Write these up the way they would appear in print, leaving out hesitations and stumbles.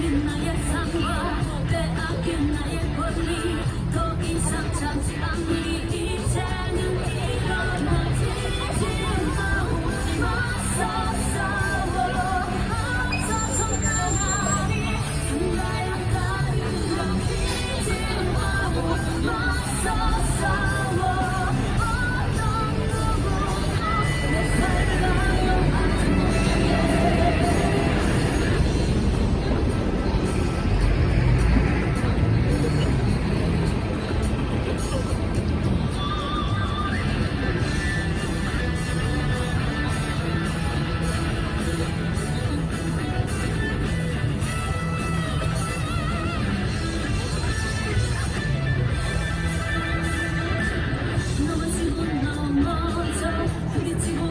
빼앗긴 나의 삶과 빼앗긴 나의 권리 더 이상 참지 않으리 이제는 일어나지 마오지 마서 싸워 앞서서 나가리 나야 따르라 이제 마오지 마서 싸워 어떤 누구도 내 삶을 가요하지 못해 넘어지고 넘어져 부딪히고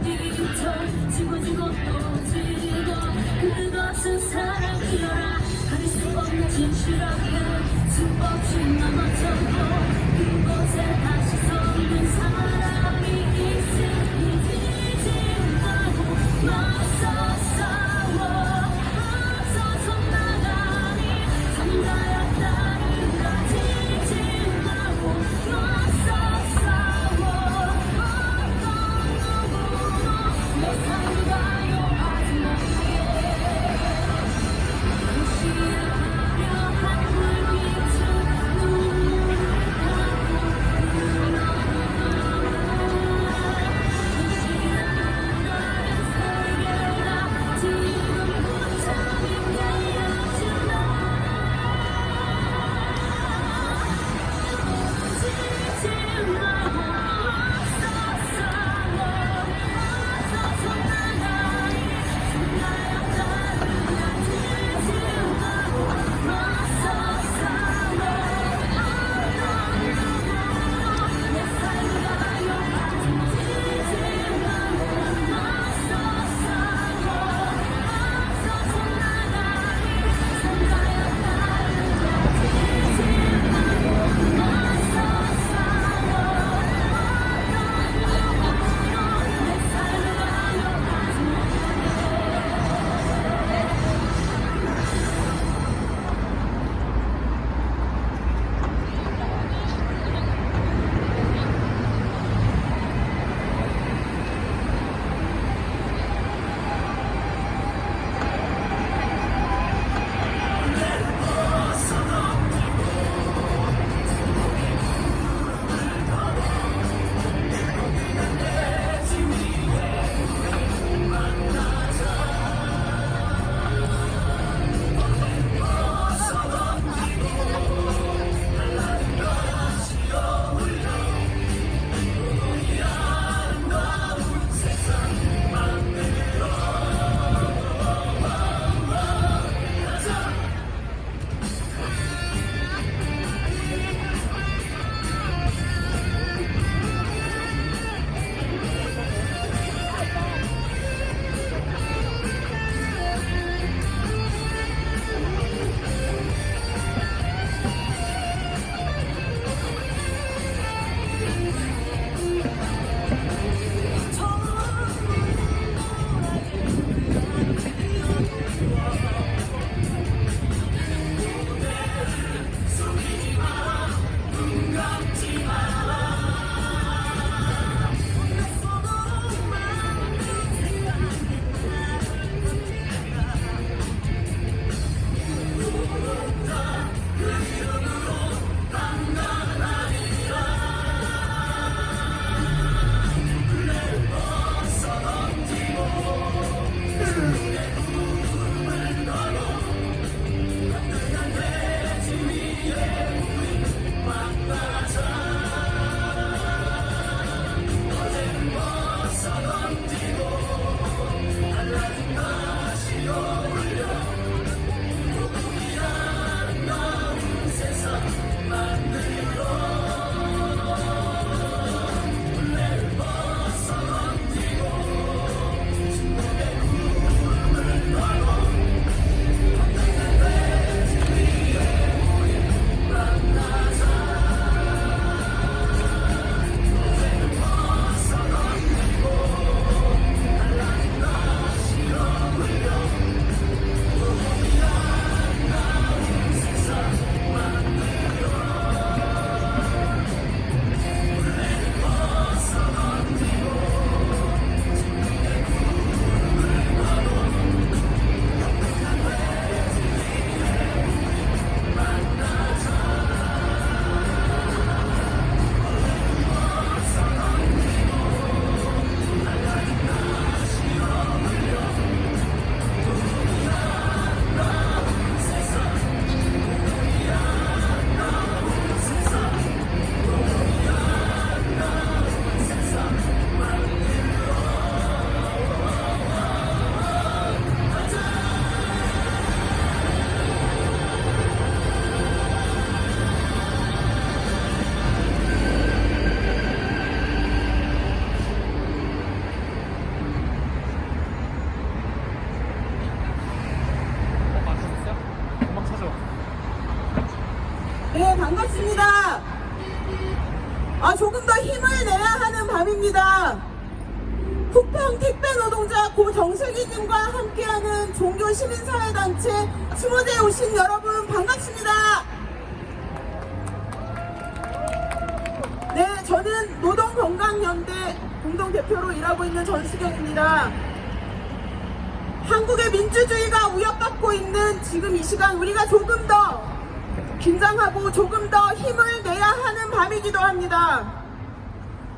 부딪혀 지고지고 또 지고 그것은 사랑이여라 가릴 수 없는 진실 앞에 수없이 넘어져도 그곳에 다시 서는 사람이 있으니 지진다고 맞서 싸워 앞서서 나가니 삼가야 따르라 지진다고 맞서 싸워 어떤 누구도 내 삶을 가요하지 못해 무시하려 한 불빛은 눈물을 네, 반갑습니다. 조금 더 힘을 내야 하는 밤입니다. 쿠팡 택배 노동자 고 정슬기님과 함께하는 종교 시민사회단체 추모제에 오신 여러분 반갑습니다. 네, 저는 노동건강연대 공동대표로 일하고 있는 전수경입니다. 한국의 민주주의가 위협받고 있는 지금 이 시간 우리가 조금 더 긴장하고 조금 더 힘을 내야 하는 밤이기도 합니다.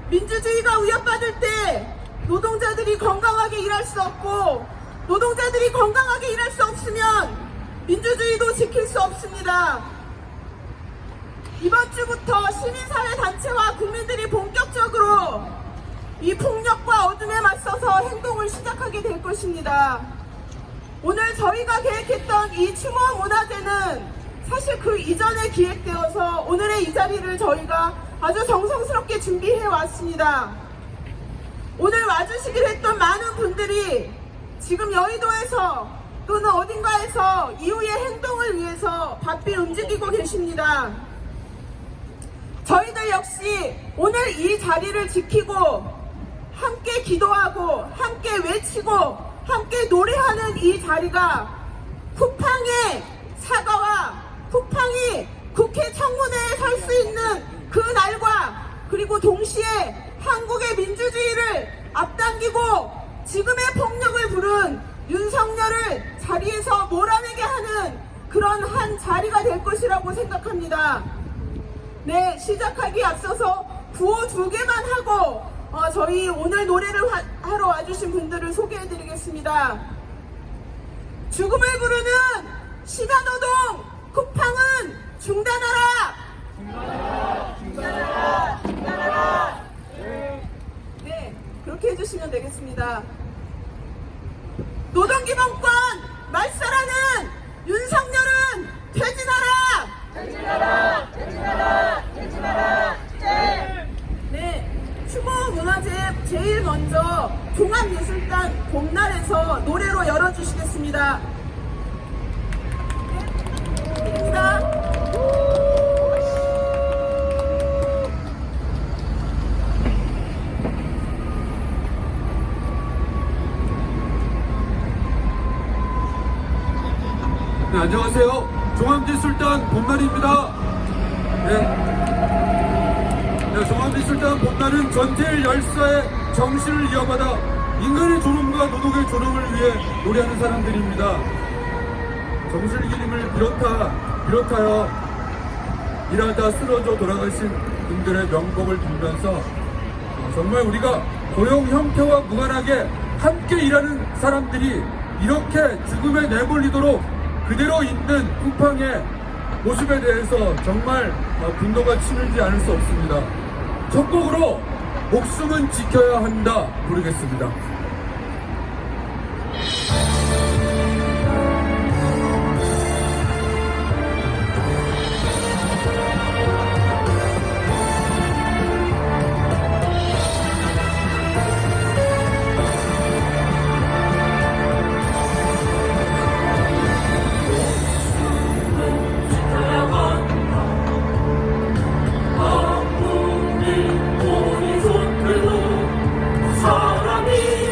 민주주의가 위협받을 때 노동자들이 건강하게 일할 수 없고 노동자들이 건강하게 일할 수 없으면 민주주의도 지킬 수 없습니다. 이번 주부터 시민사회단체와 국민들이 본격적으로 이 폭력과 어둠에 맞서서 행동을 시작하게 될 것입니다. 오늘 저희가 계획했던 이 추모 문화제는 사실 그 이전에 기획되어서 오늘의 이 자리를 저희가 아주 정성스럽게 준비해 왔습니다. 오늘 와주시기로 했던 많은 분들이 지금 여의도에서 또는 어딘가에서 이후의 행동을 위해서 바삐 움직이고 계십니다. 저희들 역시 오늘 이 자리를 지키고 함께 기도하고 함께 외치고 함께 노래하는 이 자리가 쿠팡의 사과와 쿠팡이 국회 청문회에 설 수 있는 그 날과 그리고 동시에 한국의 민주주의를 앞당기고 지금의 폭력을 부른 윤석열을 자리에서 몰아내게 하는 그런 한 자리가 될 것이라고 생각합니다. 네, 시작하기에 앞서서 구호 2개만 하고 저희 오늘 노래를 하러 와주신 분들을 소개해드리겠습니다. 죽음을 부르는 시간노동 쿠팡은 중단하라! 중단하라! 네, 그렇게 해주시면 되겠습니다. 노동기본권 말살하는 윤석열은 퇴진하라! 퇴진하라! 네, 추모 문화제 제일 먼저 종합예술단 봄날에서 노래로 열어주시겠습니다. 네, 드립니다. 네, 안녕하세요. 종합예술단 봄날입니다. 종합예술단 봄날은 전태일 열사의 정신을 이어받아 인간의 존엄과 노동의 존엄을 위해 노래하는 사람들입니다. 정슬기님을 비롯하여 일하다 쓰러져 돌아가신 분들의 명복을 빌면서 정말 우리가 고용 형태와 무관하게 함께 일하는 사람들이 이렇게 죽음에 내몰리도록 그대로 있는 쿠팡의 모습에 대해서 정말 분노가 치밀지 않을 수 없습니다. 첫 곡으로 목숨은 지켜야 한다 부르겠습니다. 사람이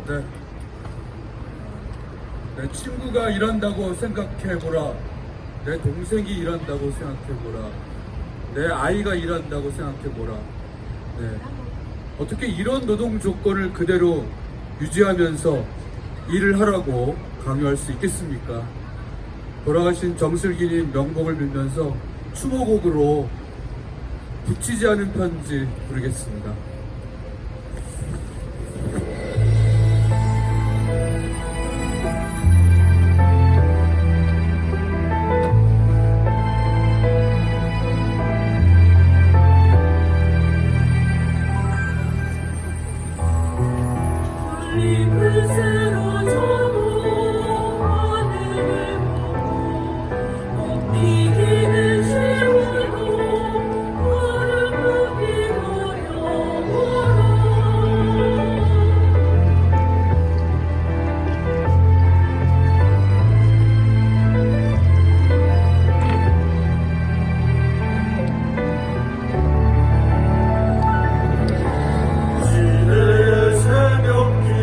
네. 내 친구가 일한다고 생각해보라. 내 동생이 일한다고 생각해보라. 내 아이가 일한다고 생각해보라. 네. 어떻게 이런 노동 조건을 그대로 유지하면서 일을 하라고 강요할 수 있겠습니까? 돌아가신 정슬기님 명복을 빌면서 추모곡으로 붙이지 않은 편지 부르겠습니다. 시내의 새벽길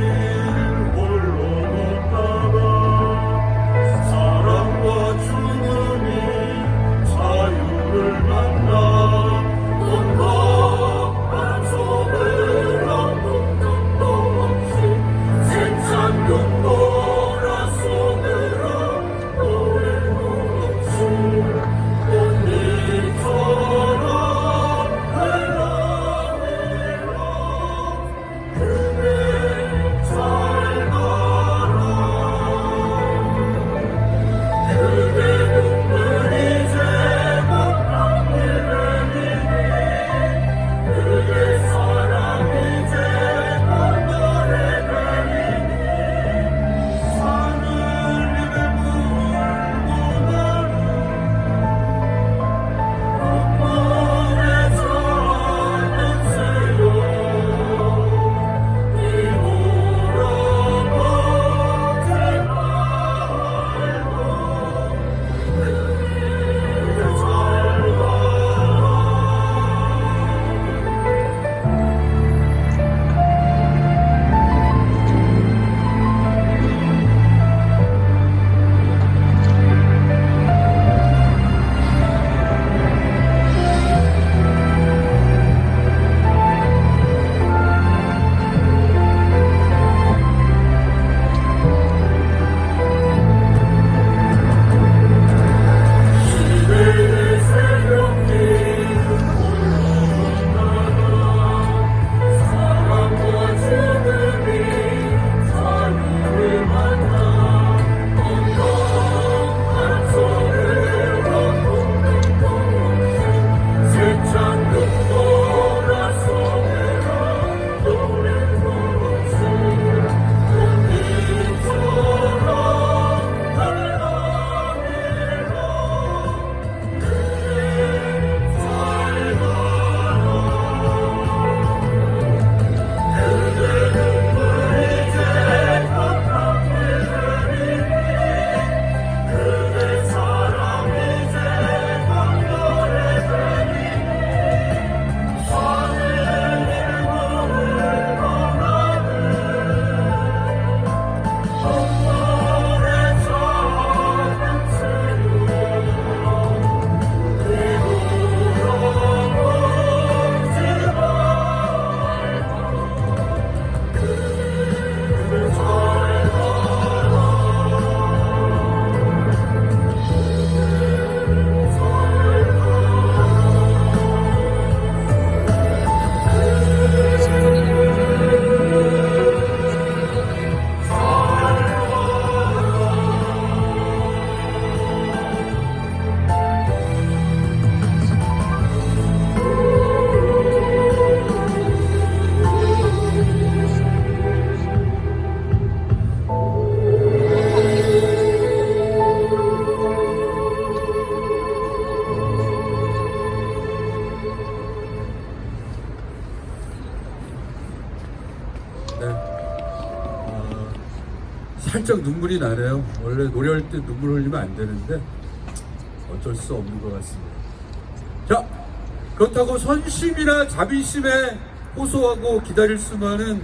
살짝 눈물이 나네요. 원래 노래할 때 눈물 흘리면 안 되는데 어쩔 수 없는 것 같습니다. 자, 그렇다고 선심이나 자비심에 호소하고 기다릴 수만은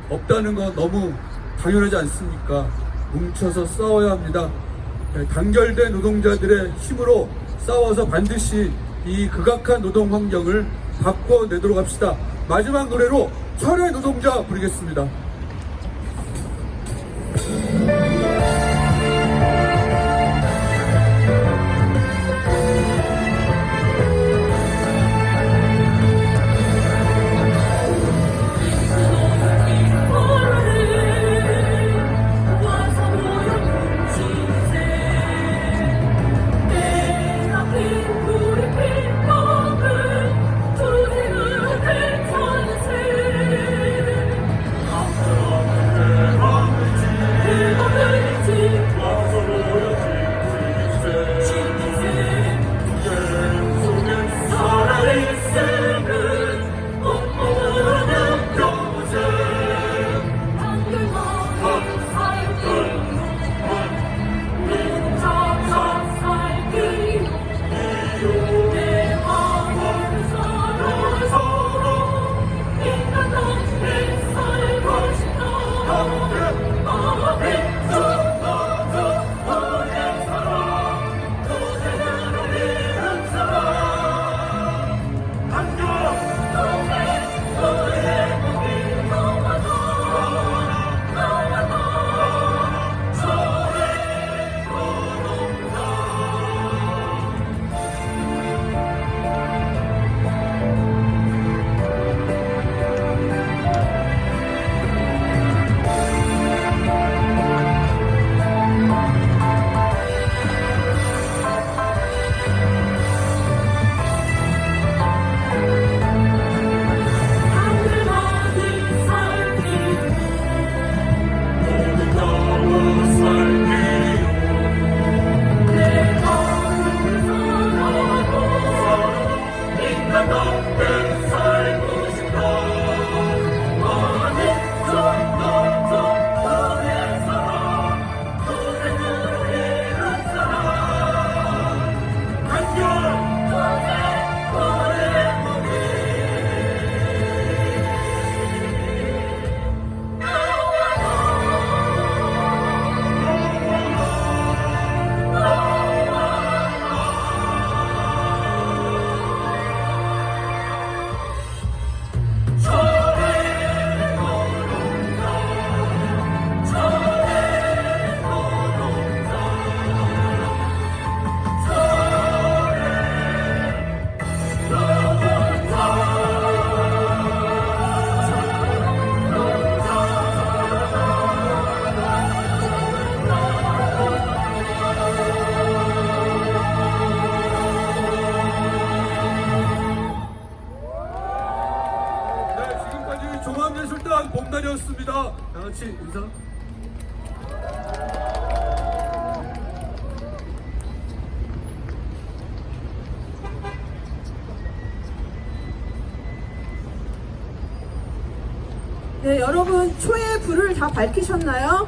없다는 거 너무 당연하지 않습니까? 뭉쳐서 싸워야 합니다. 단결된 노동자들의 힘으로 싸워서 반드시 이 극악한 노동 환경을 바꿔내도록 합시다. 마지막 노래로 철의 노동자 부르겠습니다. 종합예술단 봄날이었습니다. 다 같이 인사. 네, 여러분 초의 불을 다 밝히셨나요?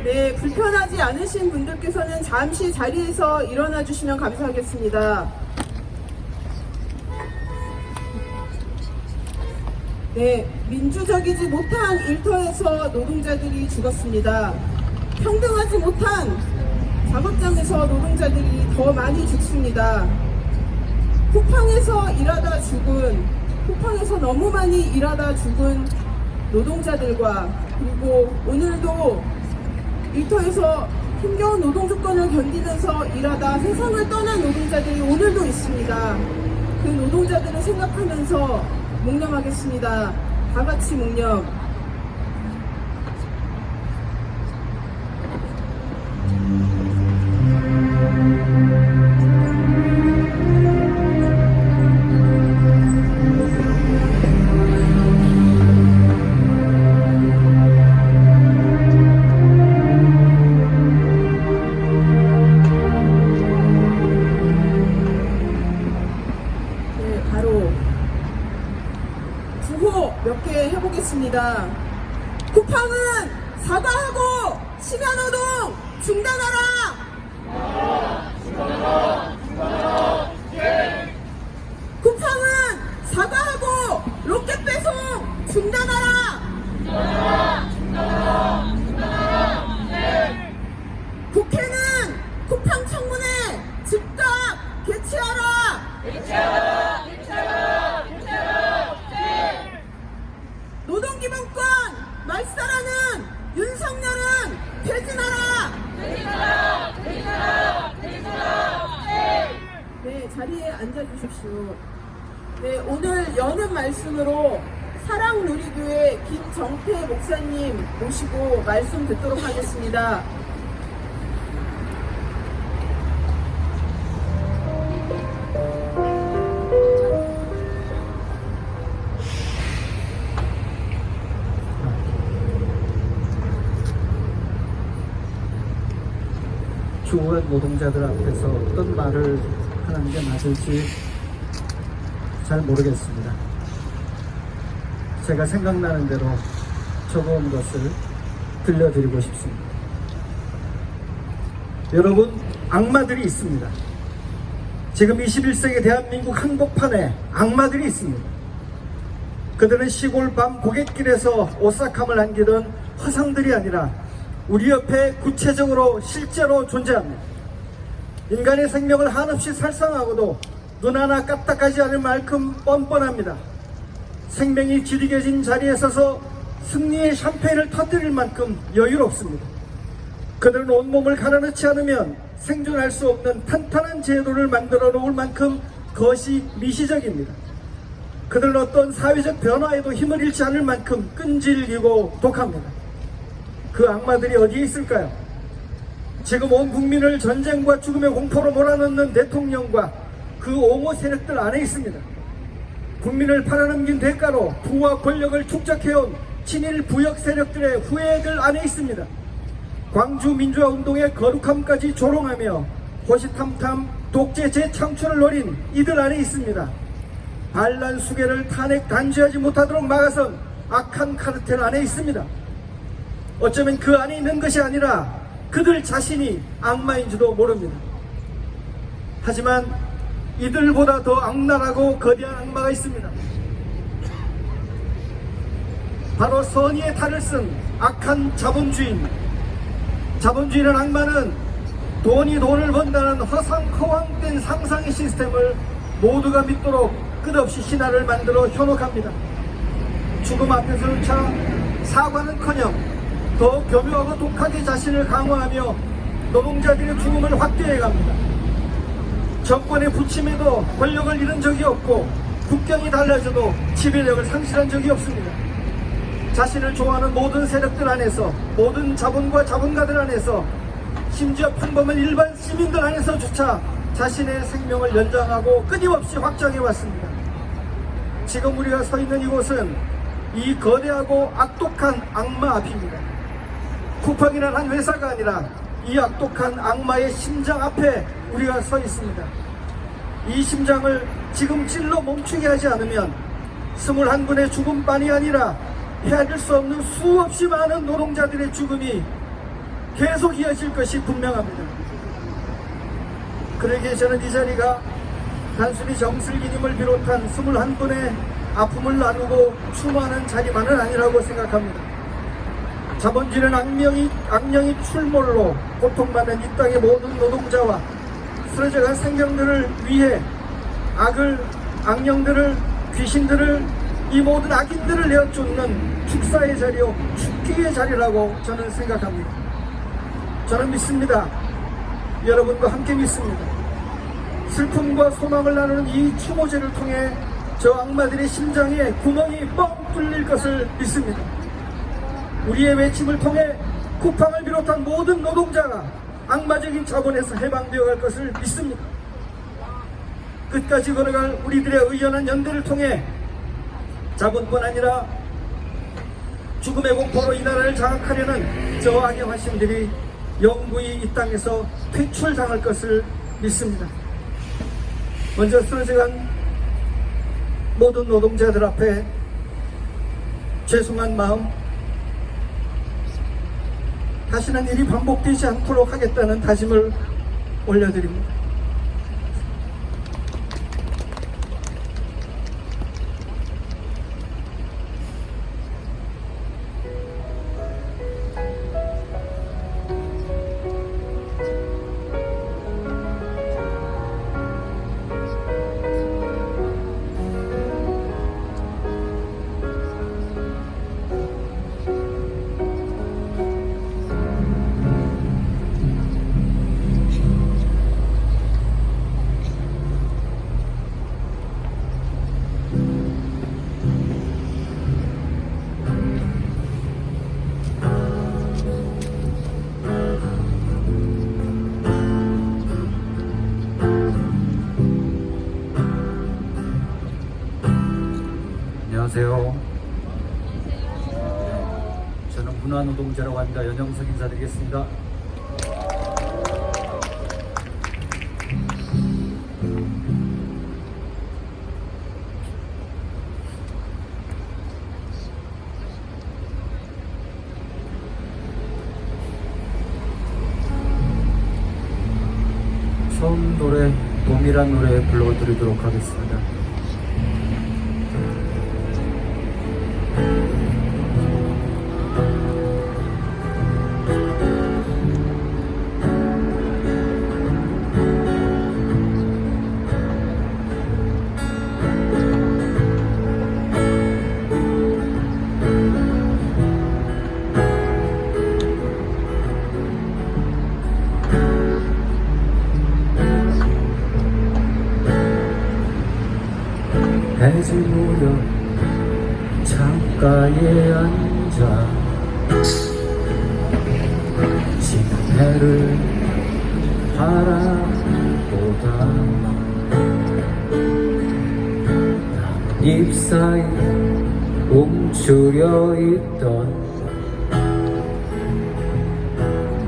네, 불편하지 않으신 분들께서는 잠시 자리에서 일어나 주시면 감사하겠습니다. 네, 민주적이지 못한 일터에서 노동자들이 죽었습니다. 평등하지 못한 작업장에서 노동자들이 더 많이 죽습니다. 쿠팡에서 일하다 죽은, 쿠팡에서 너무 많이 일하다 죽은 노동자들과, 그리고 오늘도 일터에서 힘겨운 노동 조건을 견디면서 일하다 세상을 떠난 노동자들이 오늘도 있습니다. 그 노동자들을 생각하면서 묵념하겠습니다. 다 같이 묵념. 네, 바로 구호 몇 개 해보겠습니다. 쿠팡은 사과하고 심야노동 중단하라. 쿠팡은 사과하고 로켓 배송 중단하라. 국회는 쿠팡 청문회 즉각 개최하라. 노동기본권 말살하는 윤석열은 퇴진하라. 네, 자리에 앉아주십시오. 네, 오늘 여는 말씀으로 사랑누리교회 김정태 목사님 모시고 말씀 듣도록 하겠습니다. 주원 노동자들 앞에서 어떤 말을 하는 게 맞을지 잘 모르겠습니다. 제가 생각나는 대로 적어온 것을 들려드리고 싶습니다. 여러분, 악마들이 있습니다. 지금 21세기 대한민국 한복판에 악마들이 있습니다. 그들은 시골 밤 고갯길에서 오싹함을 안기던 화상들이 아니라 우리 옆에 구체적으로 실제로 존재합니다. 인간의 생명을 한없이 살상하고도 눈 하나 까딱하지 않을 만큼 뻔뻔합니다. 생명이 지리개진 자리에 서서 승리의 샴페인을 터뜨릴 만큼 여유롭습니다. 그들은 온몸을 갈아넣지 않으면 생존할 수 없는 탄탄한 제도를 만들어 놓을 만큼 그것이 미시적입니다. 그들은 어떤 사회적 변화에도 힘을 잃지 않을 만큼 끈질기고 독합니다. 그 악마들이 어디에 있을까요? 지금 온 국민을 전쟁과 죽음의 공포로 몰아넣는 대통령과 그 옹호 세력들 안에 있습니다. 국민을 팔아넘긴 대가로 부와 권력을 축적해온 친일 부역 세력들의 후예들 안에 있습니다. 광주 민주화 운동의 거룩함까지 조롱하며 호시탐탐 독재 재창출을 노린 이들 안에 있습니다. 반란 수괴를 탄핵 단죄하지 못하도록 막아선 악한 카르텔 안에 있습니다. 어쩌면 그 안에 있는 것이 아니라 그들 자신이 악마인지도 모릅니다. 하지만 이들보다 더 악랄하고 거대한 악마가 있습니다. 바로 선의의 탈을 쓴 악한 자본주의입니다. 자본주의는 악마는 돈을 번다는 허황된 상상의 시스템을 모두가 믿도록 끝없이 신화를 만들어 현혹합니다. 죽음 앞에서조차 사과는커녕 더 교묘하고 독하게 자신을 강화하며 노동자들의 죽음을 확대해갑니다. 정권의 부침에도 권력을 잃은 적이 없고 국경이 달라져도 지배력을 상실한 적이 없습니다. 자신을 좋아하는 모든 세력들 안에서, 모든 자본과 자본가들 안에서, 심지어 평범한 일반 시민들 안에서조차 자신의 생명을 연장하고 끊임없이 확장해왔습니다. 지금 우리가 서 있는 이곳은 이 거대하고 악독한 악마 앞입니다. 쿠팡이라는 한 회사가 아니라 이 악독한 악마의 심장 앞에 우리가 서 있습니다. 이 심장을 지금 찔러 멈추게 하지 않으면 21분의 죽음만이 아니라 헤아릴 수 없는 수없이 많은 노동자들의 죽음이 계속 이어질 것이 분명합니다. 그러기에 저는 이 자리가 단순히 정슬기님을 비롯한 21분의 아픔을 나누고 추모하는 자리만은 아니라고 생각합니다. 자본주의는 악령이 출몰로 고통받는 이 땅의 모든 노동자와 쓰러져간 생명들을 위해 악령들을, 귀신들을, 이 모든 악인들을 내어쫓는 축사의 자리요 축기의 자리라고 저는 생각합니다. 저는 믿습니다. 여러분과 함께 믿습니다. 슬픔과 소망을 나누는 이 추모제를 통해 저 악마들의 심장에 구멍이 뻥 뚫릴 것을 믿습니다. 우리의 외침을 통해 쿠팡을 비롯한 모든 노동자가 악마적인 자본에서 해방되어 갈 것을 믿습니다. 끝까지 걸어갈 우리들의 의연한 연대를 통해 자본뿐 아니라 죽음의 공포로 이 나라를 장악하려는 저 악의 화신들이 영구히 이 땅에서 퇴출당할 것을 믿습니다. 먼저 쓰러져간 모든 노동자들 앞에 죄송한 마음, 다시는 일이 반복되지 않도록 하겠다는 다짐을 올려드립니다. 안녕하세요. 저는 문화노동자라고 합니다. 연영석 인사드리겠습니다. 처음 노래, 봄이란 노래 불러드리도록 하겠습니다. 해질 무렵 창가에 앉아 지는 해를 바라보다 나는 잎사이 움츠려 있던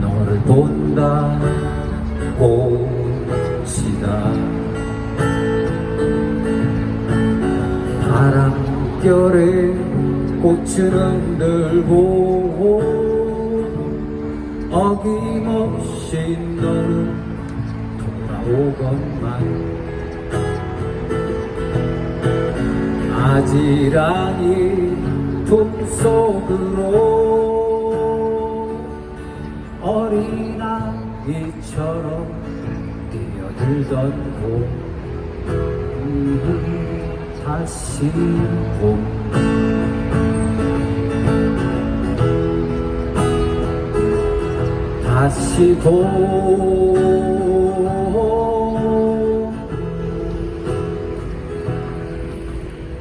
너를 본다 꽃이다. 바람결에 꽃을 흔들고 어김없이 너는 돌아오건만 아지랑이 품속으로 어린아이처럼 뛰어들던 곳 다시 봄 다시 봄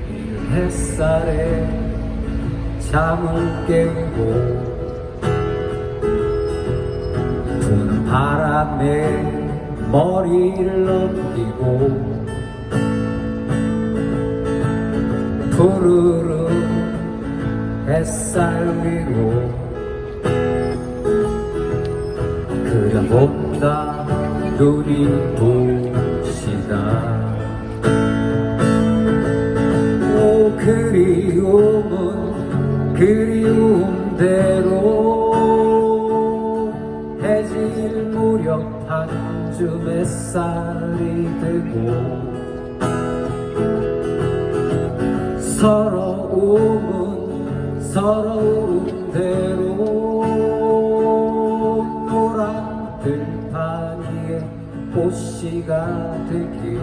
이른 햇살에 잠을 깨우고 부는 바람에 머리를 넘기고 푸르른 햇살 위로 그려본다 눈이 부시다. 오 그리움은 그리움대로 해질 무렵 한줌 햇살이 되고 서러움은 서러움대로 노란 들판 위에 꽃씨가 되길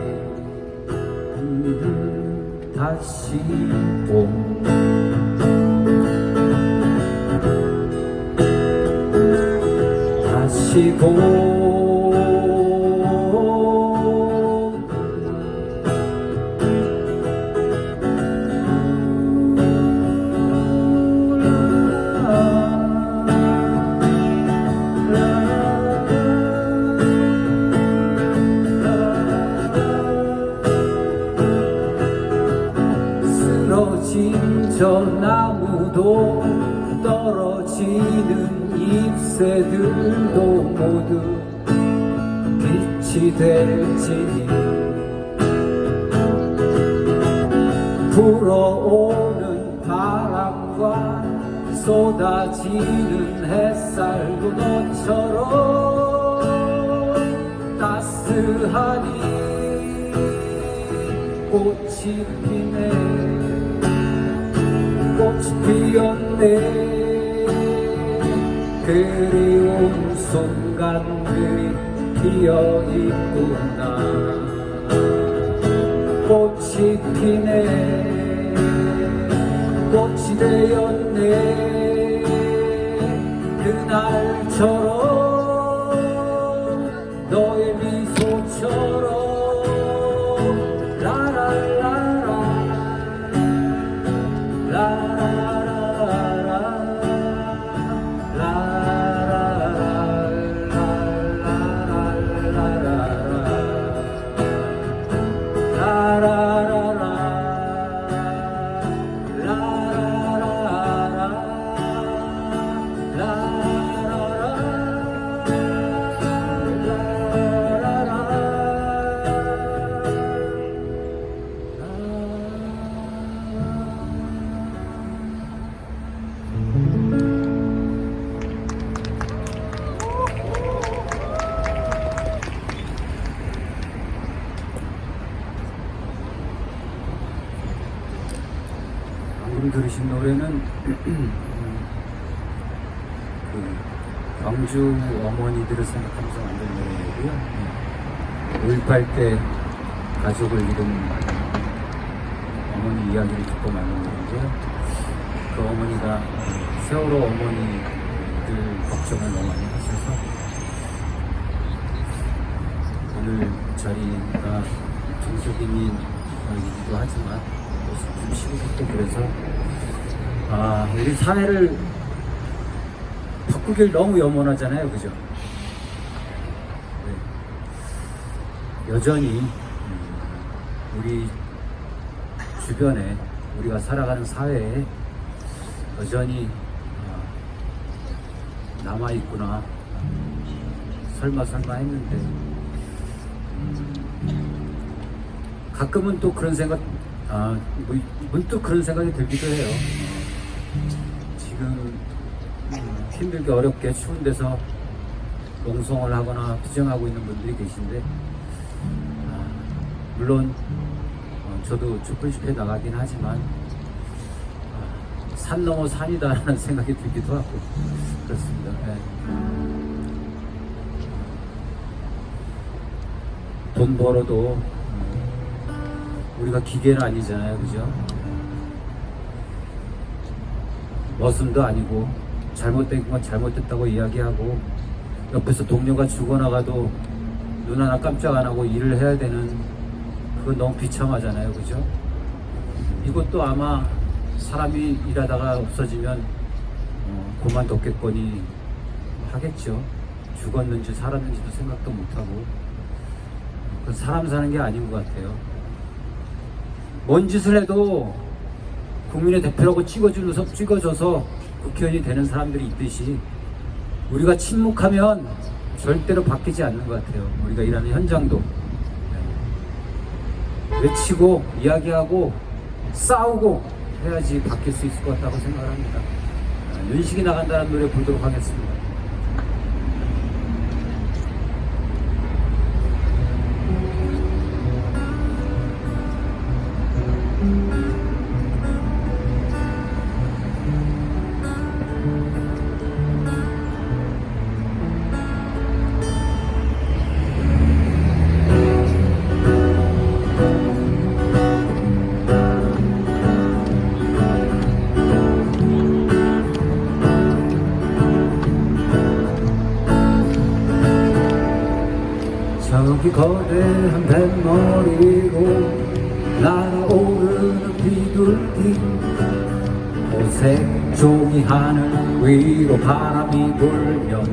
다시 봄 다시 봄 쓰러진 저 나무도 떨어지는 잎새들도 모두 빛이 될지니 불어오는 바람과 쏟아지는 햇살도 너처럼 따스하니 꽃이 피네 꽃이 피었네 그리운 순간들이 피어있구나 꽃이 피네 꽃이 되었네 그날처럼 너의 미소처럼 라라라라 방금 들으신 노래는 그 광주 어머니들을 생각하면서 만든 노래이고요. 5.18 때 가족을 잃은 어머니 이야기를 듣고 만든 노래인데요. 그 어머니가 세월호 어머니들 걱정을 너무 많이 하셔서 오늘 자리가 정석이민이기도 하지만 좀 시국도 그래서 우리 사회를 바꾸길 너무 염원하잖아요, 그죠? 네. 여전히 우리 주변에 우리가 살아가는 사회에 여전히 남아있구나 설마 했는데 가끔은 또 그런 생각 문득 그런 생각이 들기도 해요. 지금 힘들게 어렵게 추운 데서 농성을 하거나 투쟁하고 있는 분들이 계신데 물론 저도 촛불 집회 나가긴 하지만 산 넘어 산이다라는 생각이 들기도 하고 그렇습니다. 네. 돈 벌어도 우리가 기계는 아니잖아요, 그죠? 머슴도 아니고 잘못된 건 잘못됐다고 이야기하고 옆에서 동료가 죽어나가도 눈 하나 깜짝 안 하고 일을 해야 되는 그건 너무 비참하잖아요, 그죠? 이것도 아마 사람이 일하다가 없어지면 그만뒀겠거니 하겠죠. 죽었는지 살았는지도 생각도 못하고 그건 사람 사는 게 아닌 것 같아요. 뭔 짓을 해도 국민의 대표라고 찍어줘서 국회의원이 되는 사람들이 있듯이 우리가 침묵하면 절대로 바뀌지 않는 것 같아요. 우리가 일하는 현장도 외치고 이야기하고 싸우고 해야지 바뀔 수 있을 것 같다고 생각을 합니다. 윤식이 나간다는 노래 부르도록 하겠습니다. 저기 거대한 뱃머리로 날아오르는 비둘기 오색 종이 하늘 위로 바람이 불면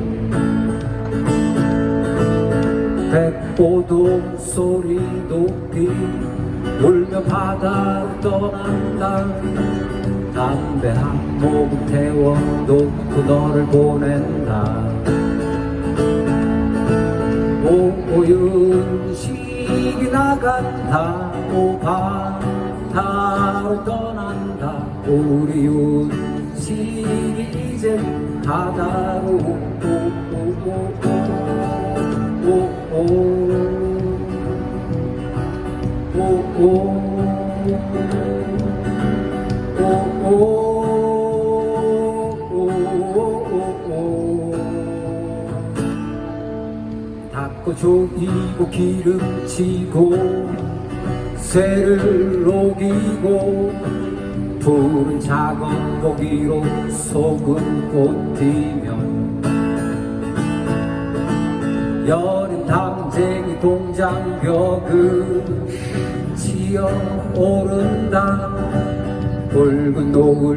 백보도 소리 높이 울며 바다를 떠난다. 담배 한 모금 태워놓고 너를 보낸다. 오윤식이 나간다. 오 바다로 떠난다. 우리 윤식 시기 이제 바다로 닦고 조이고 기름치고 쇠를 녹이고 푸른 작은 고기로 소금 꽃피면 여린 담쟁이 동장벽을 치어오른다. 붉은 노을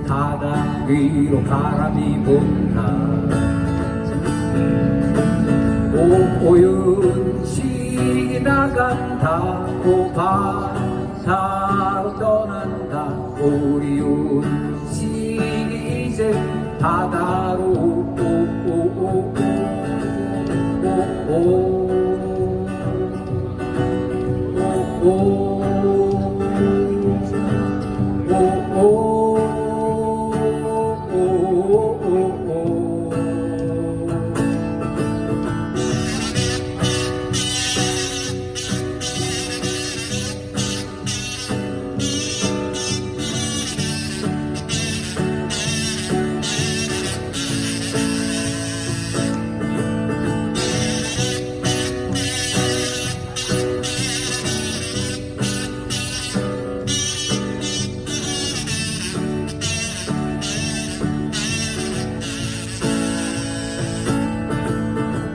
바다 위로 바람이 분다. 오윤 시기 나간다. 오 바다로 떠난다. 우리 윤식이 이제 바다로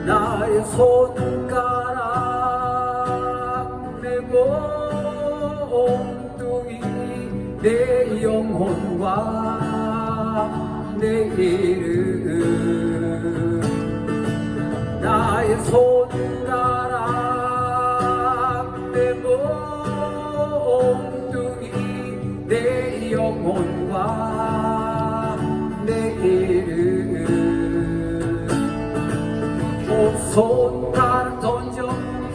나의 손가락 내 몸뚱이 내 영혼과 내 이름 나의 손가락 내 몸뚱이 내 영혼과 내 이름 손가락 던져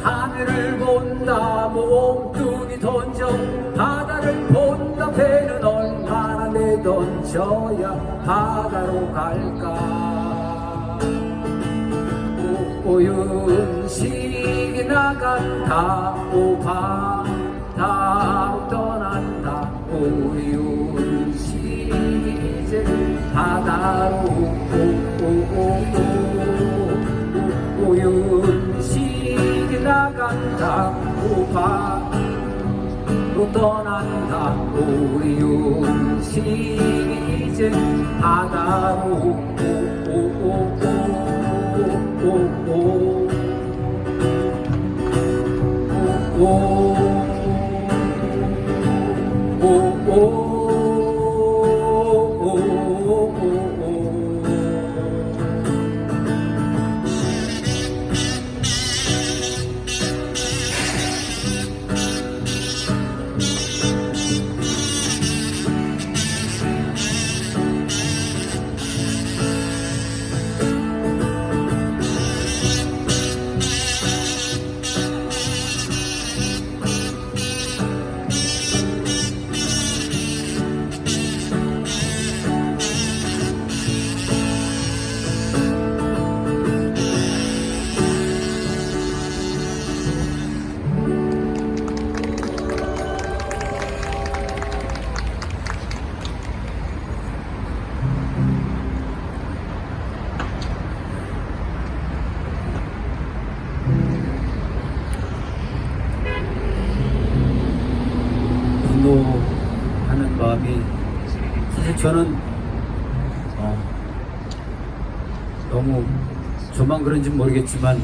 하늘을 본다. 몸뚱이 던져 바다를 본다. 배는 얼마나 내던져야 바다로 갈까. 오윤식이 나간다. 오 바다로 떠난다. 우리 윤식이 이제 바다로 오윤식이 나간다. 오바로 떠난다. 우리 윤식이 이제 바다로 분노하는 마음이 사실 저는 너무 저만 그런지 모르겠지만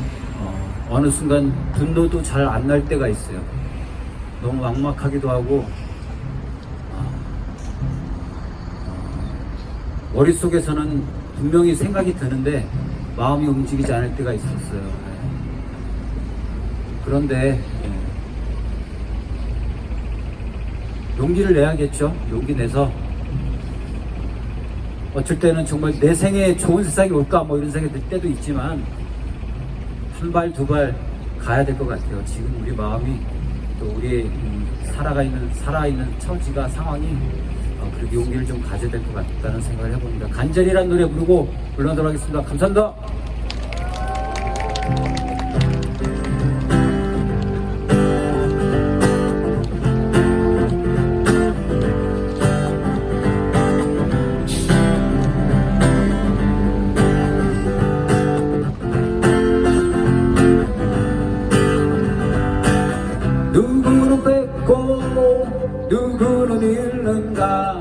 어느 순간 분노도 잘 안 날 때가 있어요. 너무 막막하기도 하고 머릿속에서는 분명히 생각이 드는데 마음이 움직이지 않을 때가 있었어요. 그런데 용기를 내야겠죠. 용기 내서 어쩔 때는 정말 내 생에 좋은 세상이 올까 뭐 이런 생각이 들 때도 있지만 한 발 두 발 가야 될 것 같아요. 지금 우리 마음이 또 우리의 살아있는 처지가 상황이 그렇게 용기를 좀 가져야 될 것 같다는 생각을 해봅니다. 간절이라는 노래 부르고 물러나도록 하겠습니다. 감사합니다. 누구는 뺏고 누구는 잃는가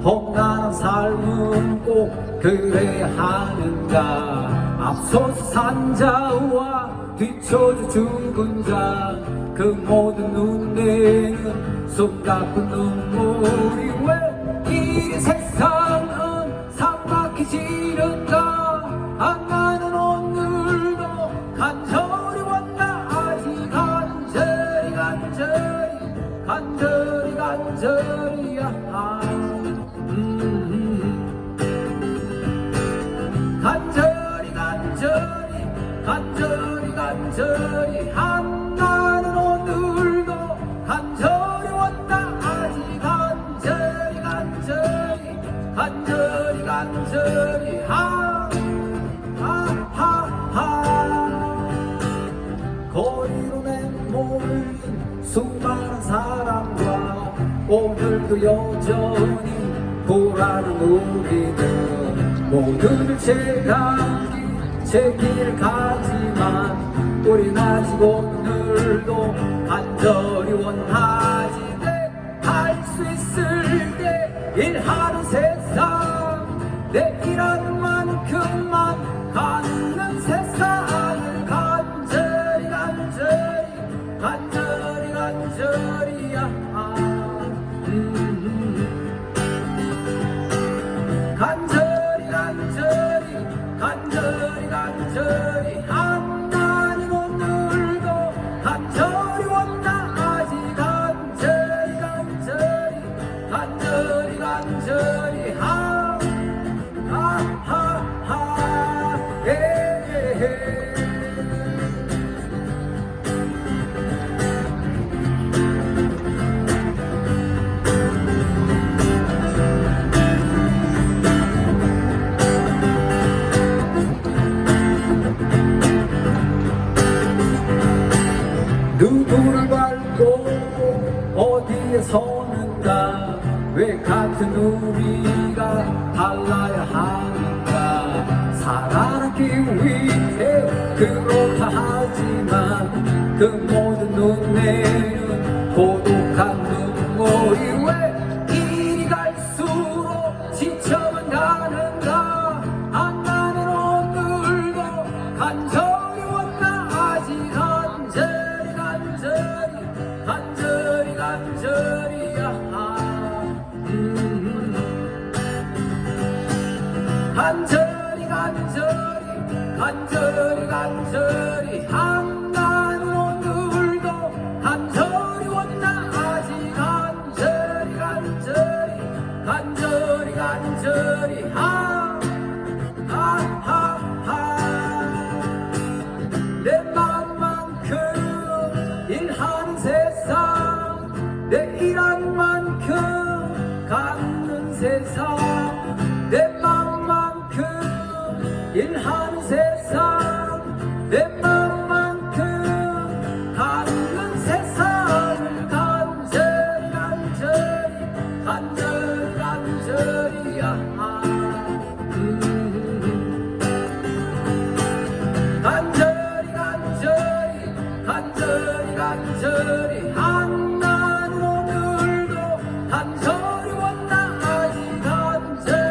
험난한 삶은 꼭 그래야 하는가 앞서서 산 자와 뒤쳐져 죽은 자 그 모든 눈에는 숨가쁜 눈물이 왜 이 세상은 삭막해지는가 안 나는 오늘도 간절히 왔다 아직 간절히야 간절히 한 나는 오늘도 간절히 왔다 아직 간절히 거리로 내몰린 수많은 사람과 오늘도 여전히 불안한 우리들 모두를 채감기 제 길을 가지만 우린 아직 오늘도 간절히 원하지 할 수 있을 때 일하는 세상 내 일하는 만큼만 갖는 세상을 간절히야 간절히 한 나는 오늘도 간절히 왔다 아직 간절히 누구를 밟고 어디에 서는가 왜 같은 우리가 달라야 하는가 살아남기 위해 그렇다 하지만 그 모든 눈에는 고독한 눈물이 왜 이리 갈수록 지쳐만 가는가 안 나는 오늘도 간절히 왔다 아직 간절히 한 나는 오늘도 간절히 왔다 아직 간절히 내 마음만큼 일하는 세상 내 일한 만큼 갖는 세상 내 마음만큼 일하는 세상 내 마음만큼 갖는 세상을 간절히야 간절히 한 나는 오늘도 간절히 왔다 아직 간절히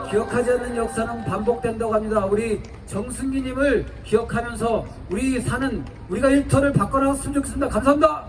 기억하지 않는 역사는 반복된다고 합니다. 우리 정승기님을 기억하면서 우리가 일터를 바꿔나갔으면 좋겠습니다. 감사합니다.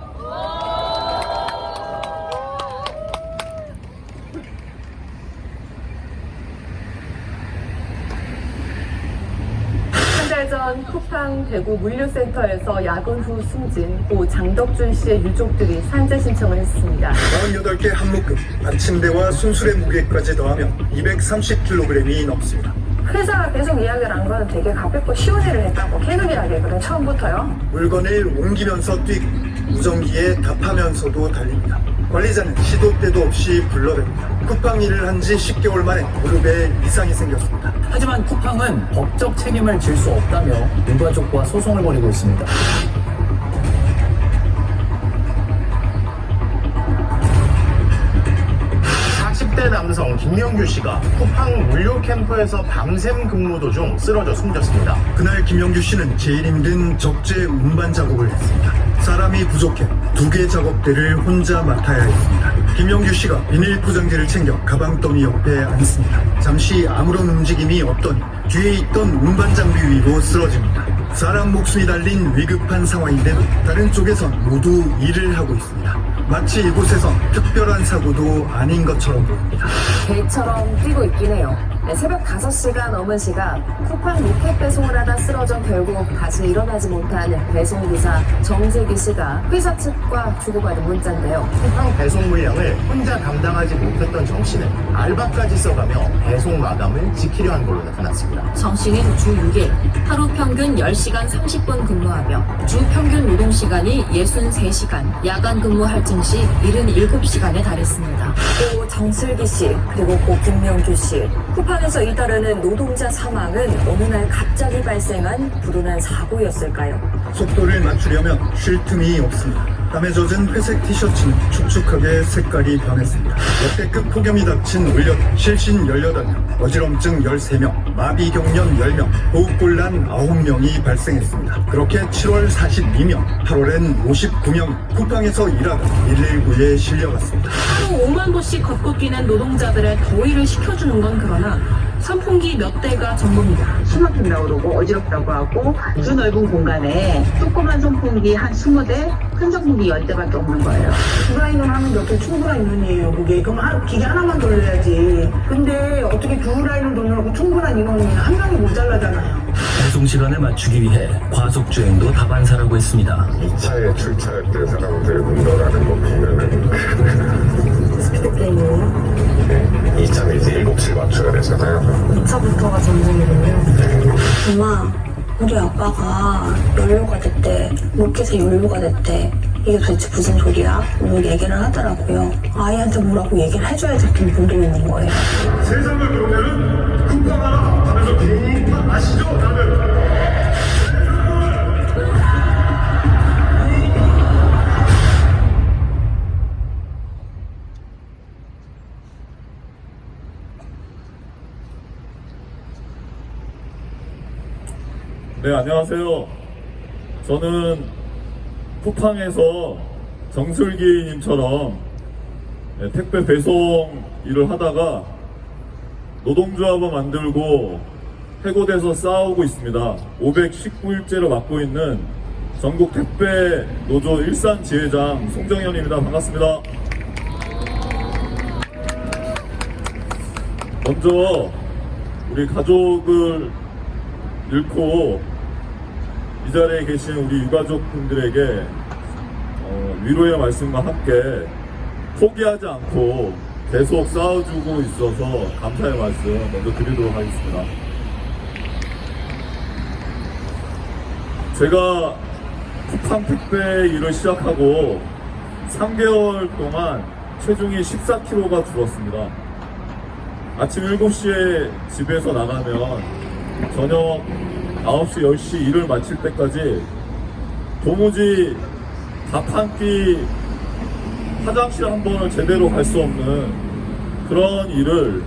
현재 달 전 쿠팡 대구 물류센터에서 야근 후 숨진 고 장덕준 씨의 유족들이 산재 신청을 했습니다. 48개 한묶음, 받침대와 순술의 무게까지 더하면 230kg이 넘습니다. 회사가 계속 이야기를 안 거는 되게 가볍고 쉬운 일을 했다고 계속 이야기했거든, 처음부터요. 물건을 옮기면서 뛰고 무전기에 답하면서도 달립니다. 관리자는 시도 때도 없이 불러댑니다. 쿠팡 일을 한 지 10개월 만에 무릎에 이상이 생겼습니다. 하지만 쿠팡은 법적 책임을 질 수 없다며 유가족과 소송을 벌이고 있습니다. 40대 남성 김명규 씨가 쿠팡 물류 캠프에서 밤샘 근무 도중 쓰러져 숨졌습니다. 그날 김영규 씨는 제일 힘든 적재 운반 작업을 했습니다. 사람이 부족해 2개 작업대를 혼자 맡아야 했습니다. 김영규 씨가 비닐 포장지를 챙겨 가방더미 옆에 앉습니다. 잠시 아무런 움직임이 없더니 뒤에 있던 운반 장비 위로 쓰러집니다. 사람 목숨이 달린 위급한 상황인데도 다른 쪽에선 모두 일을 하고 있습니다. 마치 이곳에선 특별한 사고도 아닌 것처럼 보입니다. 개처럼 뛰고 있긴 해요. 새벽 5시가 넘은 시각 쿠팡 로켓 배송을 하다 쓰러져 결국 다시 일어나지 못한 배송기사 정세기 씨가 회사 측과 주고받은 문자인데요. 쿠팡 배송 물량을 혼자 감당하지 못했던 정 씨는 알바까지 써가며 배송 마감을 지키려 한 걸로 나타났습니다. 정 씨는 주 6일 하루 평균 10시간 30분 근무하며 주 평균 노동시간이 63시간, 야간 근무 할증 시 77시간에 달했습니다. 고 정슬기 씨 그리고 고 김명규 씨 쿠팡에서 잇따르는 노동자 사망은 어느 날 갑자기 발생한 불운한 사고였을까요? 속도를 맞추려면 쉴 틈이 없습니다. 땀에 젖은 회색 티셔츠는 축축하게 색깔이 변했습니다. 역대급 폭염이 닥친 올여름 실신 18명, 어지럼증 13명, 마비경련 10명, 호흡곤란 9명이 발생했습니다. 그렇게 7월 42명, 8월엔 59명 쿠팡에서 일하다 119에 실려갔습니다. 하루 5만 보씩 걷고 뛰는 노동자들의 더위를 식혀주는 건 그러나 선풍기 몇 대가 전부입니다. 숨 막힌다고 그러고 어지럽다고 하고 두 넓은 공간에 조그만 선풍기 한 20대, 큰 선풍기 10대밖에 없는 거예요. 두 라인을 하는 게 어떻게 충분한 인원이에요, 그게. 그럼 기계 하나만 돌려야지. 근데 어떻게 두 라인을 돌려놓고 충분한 인원이 한 명이 모자라잖아요. 배송 시간에 맞추기 위해 과속주행도 다반사라고 했습니다. 2차에 출차할 때 사람들이 운전하는 거 보면은 스피드 게임이요? 2차는 이제 7시를 맞춰야 되잖아요. 2차부터가 전쟁이군요. 엄마, 우리 아빠가 연료가 됐대. 로켓에 연료가 됐대. 이게 도대체 무슨 소리야? 오늘 얘기를 하더라고요. 아이한테 뭐라고 얘기를 해줘야 될 분도 있는 거예요. 세상을 보면은 쿠팡 하나 하면서 쿠팡 아시죠? 다들. 네, 안녕하세요. 저는 쿠팡에서 정슬기님처럼 택배 배송 일을 하다가 노동조합을 만들고 해고돼서 싸우고 있습니다. 519일째를 맡고 있는 전국 택배 노조 일산 지회장 송정현입니다. 반갑습니다. 먼저 우리 가족을 잃고 이 자리에 계신 우리 유가족분들에게 위로의 말씀과 함께 포기하지 않고 계속 싸워주고 있어서 감사의 말씀 먼저 드리도록 하겠습니다. 제가 쿠팡 택배 일을 시작하고 3개월 동안 체중이 14kg가 줄었습니다. 아침 7시에 집에서 나가면 저녁 9시, 10시 일을 마칠 때까지 도무지 밥 한 끼, 화장실 한 번을 제대로 갈 수 없는 그런 일을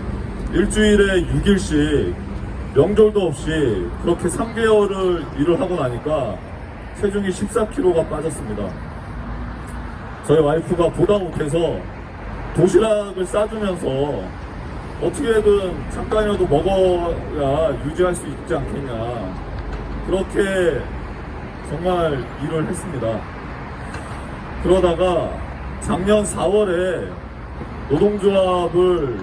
일주일에 6일씩 명절도 없이 그렇게 3개월을 일을 하고 나니까 체중이 14kg가 빠졌습니다. 저희 와이프가 보다 못해서 도시락을 싸주면서 어떻게든 잠깐이라도 먹어야 유지할 수 있지 않겠냐, 그렇게 정말 일을 했습니다. 그러다가 작년 4월에 노동조합을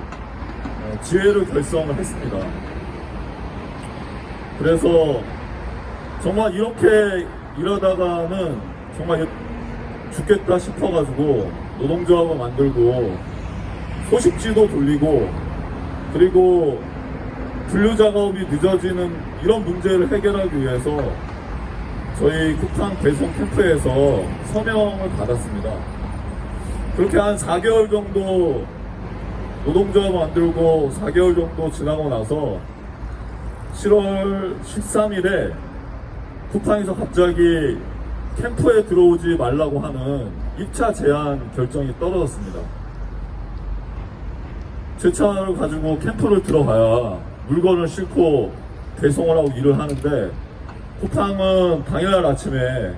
지회를 결성을 했습니다. 그래서 정말 이렇게 일하다가는 정말 죽겠다 싶어가지고 노동조합을 만들고 소식지도 돌리고, 그리고 분류 작업이 늦어지는 이런 문제를 해결하기 위해서 저희 쿠팡 배송 캠프에서 서명을 받았습니다. 그렇게 한 4개월 정도 노동조합 만들고 4개월 정도 지나고 나서 7월 13일에 쿠팡에서 갑자기 캠프에 들어오지 말라고 하는 입차 제한 결정이 떨어졌습니다. 제 차를 가지고 캠프를 들어가야 물건을 싣고 배송을 하고 일을 하는데, 쿠팡은 당일날 아침에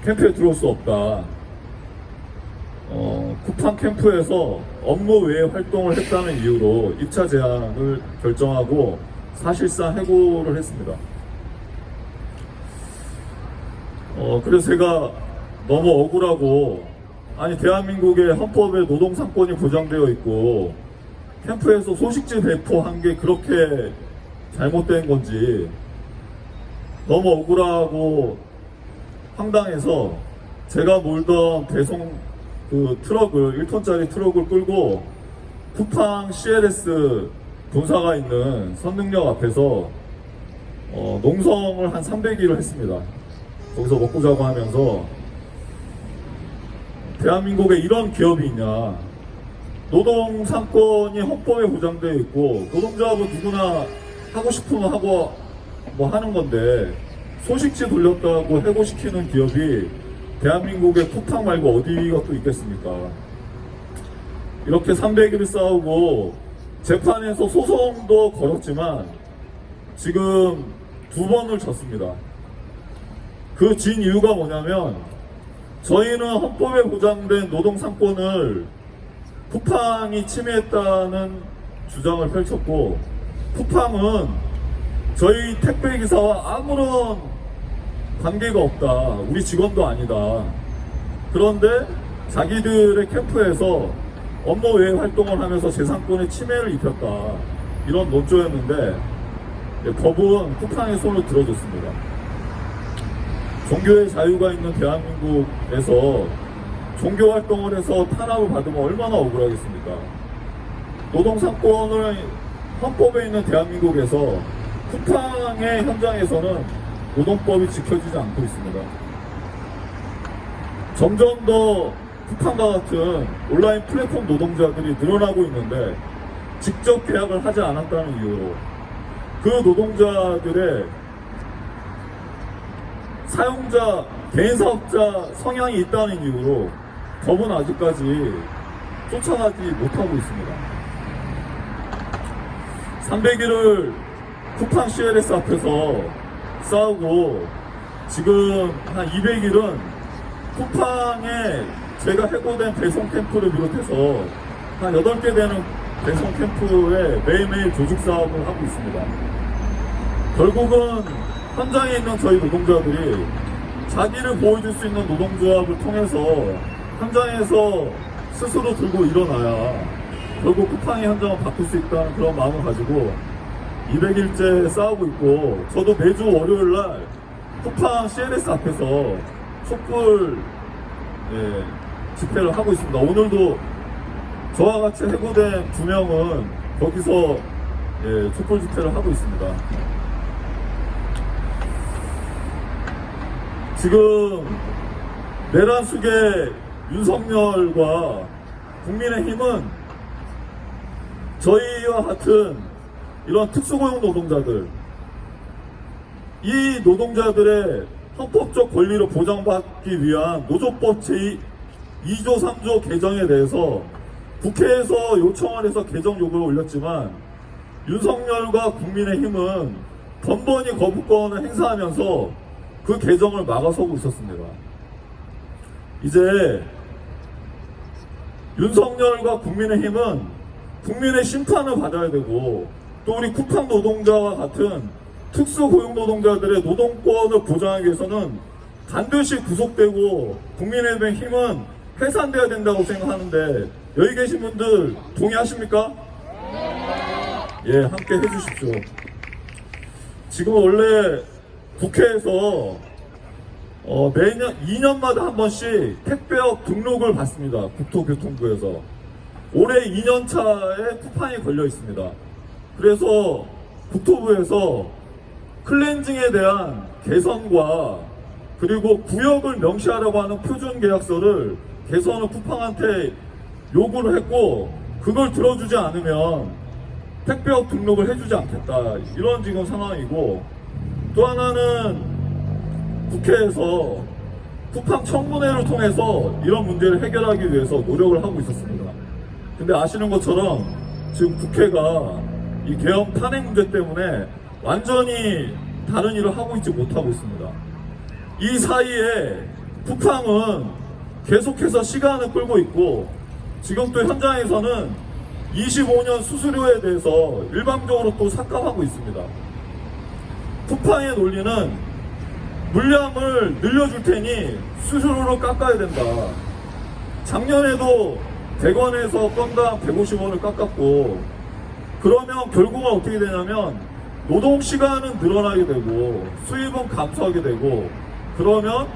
캠프에 들어올 수 없다. 쿠팡 캠프에서 업무 외에 활동을 했다는 이유로 입차 제한을 결정하고 사실상 해고를 했습니다. 그래서 제가 너무 억울하고, 아니 대한민국의 헌법에 노동상권이 보장되어 있고 캠프에서 소식지 배포한 게 그렇게 잘못된 건지 너무 억울하고 황당해서 제가 몰던 배송 그 트럭을 1톤짜리 트럭을 끌고 쿠팡 CLS 본사가 있는 선릉역 앞에서 농성을 한 300일을 했습니다. 거기서 먹고 자고 하면서 대한민국에 이런 기업이 있냐, 노동상권이 헌법에 보장되어 있고 노동조합은 누구나 하고 싶으면 하고 뭐 하는 건데 소식지 돌렸다고 해고시키는 기업이 대한민국에 쿠팡 말고 어디가 또 있겠습니까? 이렇게 300일을 싸우고 재판에서 소송도 걸었지만 지금 2번을 졌습니다. 그 진 이유가 뭐냐면, 저희는 헌법에 보장된 노동상권을 쿠팡이 침해했다는 주장을 펼쳤고, 쿠팡은 저희 택배기사와 아무런 관계가 없다, 우리 직원도 아니다. 그런데 자기들의 캠프에서 업무 외에 활동을 하면서 재산권에 침해를 입혔다, 이런 논조였는데 법은 쿠팡의 손을 들어줬습니다. 종교의 자유가 있는 대한민국에서 종교 활동을 해서 탄압을 받으면 얼마나 억울하겠습니까? 노동상권을 헌법에 있는 대한민국에서 쿠팡의 현장에서는 노동법이 지켜지지 않고 있습니다. 점점 더 쿠팡과 같은 온라인 플랫폼 노동자들이 늘어나고 있는데, 직접 계약을 하지 않았다는 이유로 그 노동자들의 사용자, 개인 사업자 성향이 있다는 이유로 법은 아직까지 쫓아가지 못하고 있습니다. 300일을 쿠팡 CLS 앞에서 싸우고 지금 한 200일은 쿠팡에 제가 해고된 배송 캠프를 비롯해서 한 8개 되는 배송 캠프에 매일매일 조직 사업을 하고 있습니다. 결국은 현장에 있는 저희 노동자들이 자기를 보여줄 수 있는 노동조합을 통해서 현장에서 스스로 들고 일어나야 결국 쿠팡의 현장을 바꿀 수 있다는 그런 마음을 가지고 200일째 싸우고 있고, 저도 매주 월요일날 쿠팡 CLS 앞에서 촛불 집회를 하고 있습니다. 오늘도 저와 같이 해고된 2명은 거기서 촛불 집회를 하고 있습니다. 지금 내란 속의 윤석열과 국민의힘은 저희와 같은 이런 특수고용 노동자들, 이 노동자들의 헌법적 권리를 보장받기 위한 노조법 제2조 3조 개정에 대해서 국회에서 요청을 해서 개정 요구를 올렸지만, 윤석열과 국민의힘은 번번이 거부권을 행사하면서 그 개정을 막아서고 있었습니다. 이제 윤석열과 국민의힘은 국민의 심판을 받아야 되고, 또 우리 쿠팡 노동자와 같은 특수고용 노동자들의 노동권을 보장하기 위해서는 반드시 구속되고 국민의힘의 힘은 해산돼야 된다고 생각하는데, 여기 계신 분들 동의하십니까? 예, 함께 해주십시오. 지금 원래 국회에서 매년 2년마다 한 번씩 택배업 등록을 받습니다. 국토교통부에서. 올해 2년차에 쿠팡이 걸려 있습니다. 그래서 국토부에서 클렌징에 대한 개선과 그리고 구역을 명시하라고 하는 표준계약서를 개선을 쿠팡한테 요구를 했고, 그걸 들어주지 않으면 택배업 등록을 해주지 않겠다, 이런 지금 상황이고, 또 하나는 국회에서 쿠팡 청문회를 통해서 이런 문제를 해결하기 위해서 노력을 하고 있었습니다. 근데 아시는 것처럼 지금 국회가 이 계엄 탄핵 문제 때문에 완전히 다른 일을 하고 있지 못하고 있습니다. 이 사이에 쿠팡은 계속해서 시간을 끌고 있고, 지금 또 현장에서는 25년 수수료에 대해서 일방적으로 또 삭감하고 있습니다. 쿠팡의 논리는 물량을 늘려줄 테니 수수료를 깎아야 된다. 작년에도 100원에서 건당 150원을 깎았고, 그러면 결국은 어떻게 되냐면 노동시간은 늘어나게 되고 수입은 감소하게 되고, 그러면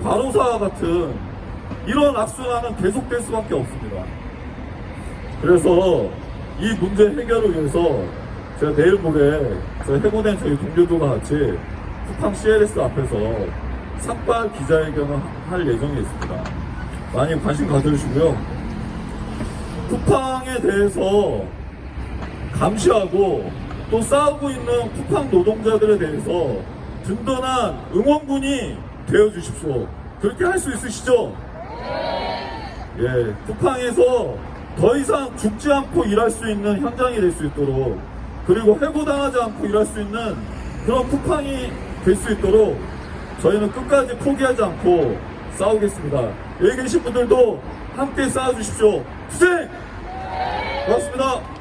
과로사 같은 이런 악순환은 계속될 수밖에 없습니다. 그래서 이 문제 해결을 위해서 제가 내일 모레 해고된 저희 동료들과 같이 쿠팡 CLS 앞에서 삭발 기자회견을 할 예정에 있습니다. 많이 관심 가져주시고요. 쿠팡에 대해서 감시하고 또 싸우고 있는 쿠팡 노동자들에 대해서 든든한 응원군이 되어주십시오. 그렇게 할 수 있으시죠? 예, 쿠팡에서 더 이상 죽지 않고 일할 수 있는 현장이 될 수 있도록, 그리고 해고당하지 않고 일할 수 있는 그런 쿠팡이 될 수 있도록 저희는 끝까지 포기하지 않고 싸우겠습니다. 여기 계신 분들도 함께 싸워주십시오. 투쟁! 고맙습니다.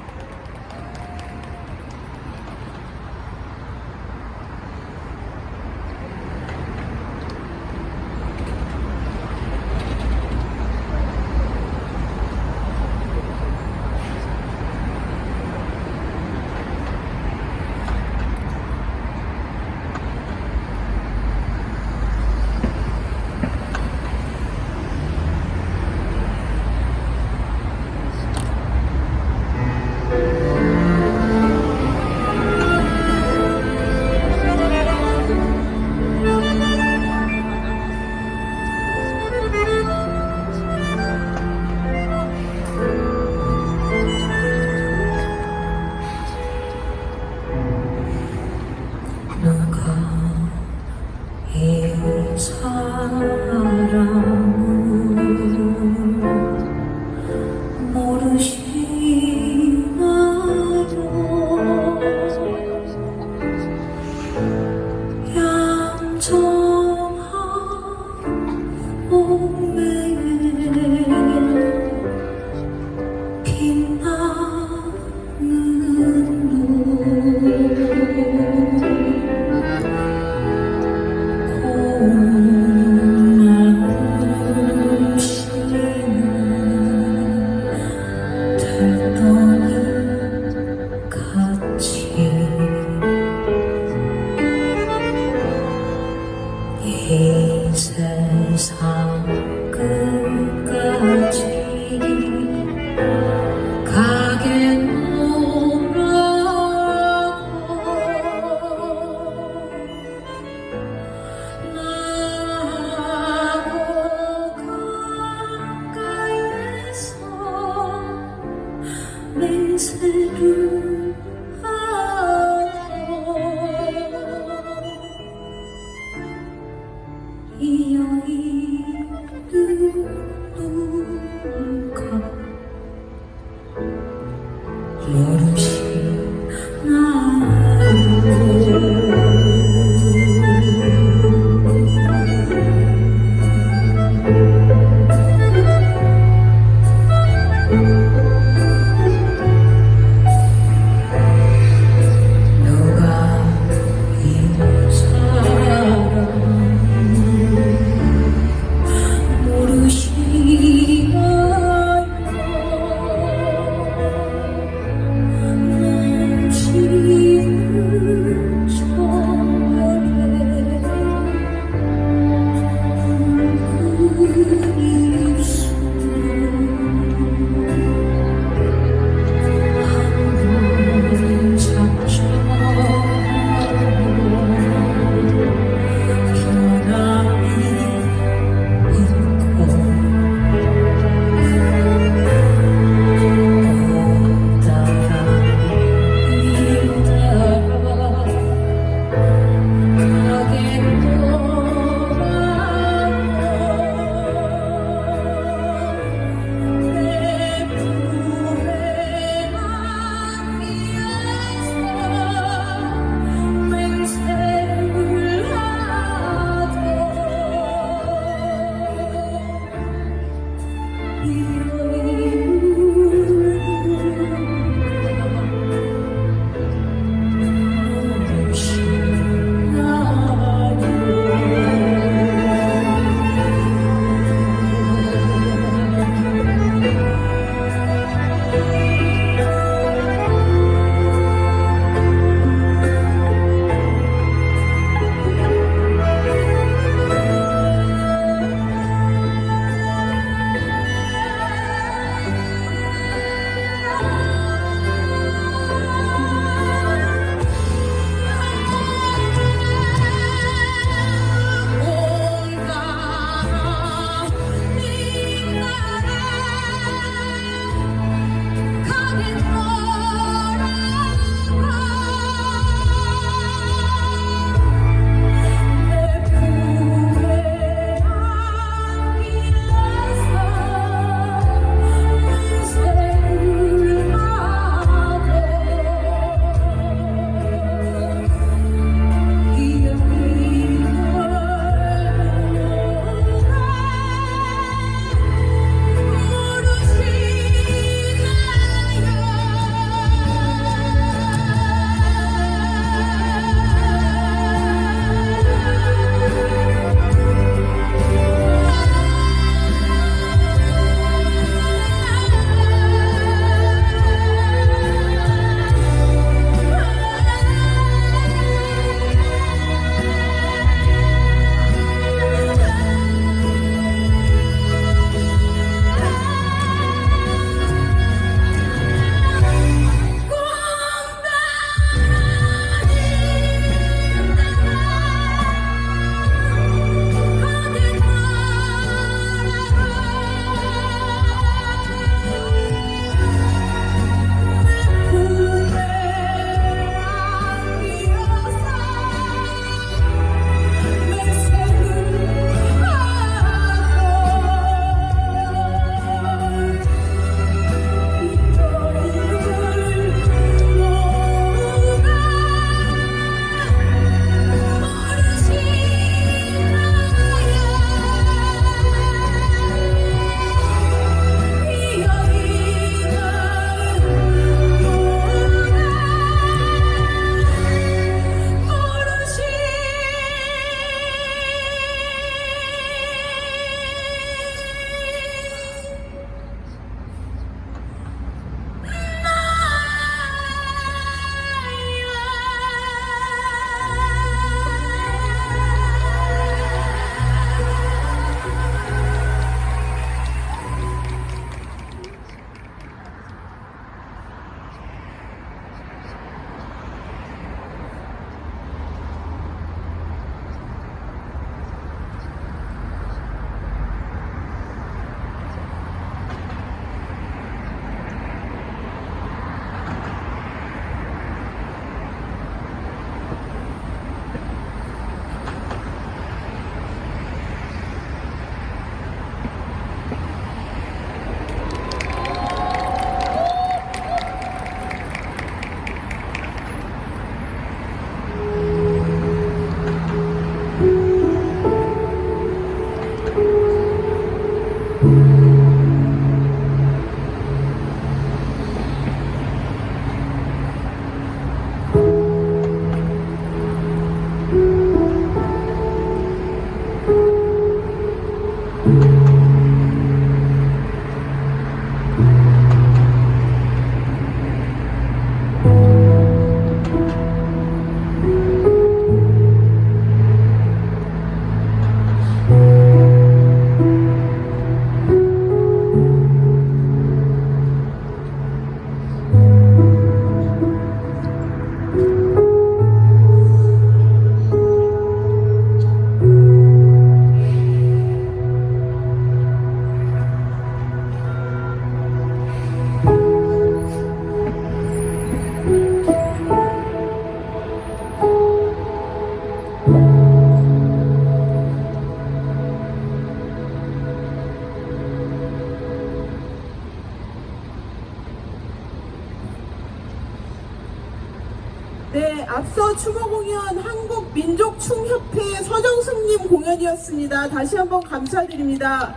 네, 앞서 추모 공연 한국민족춤협회 서정숙님 공연이었습니다. 다시 한번 감사드립니다.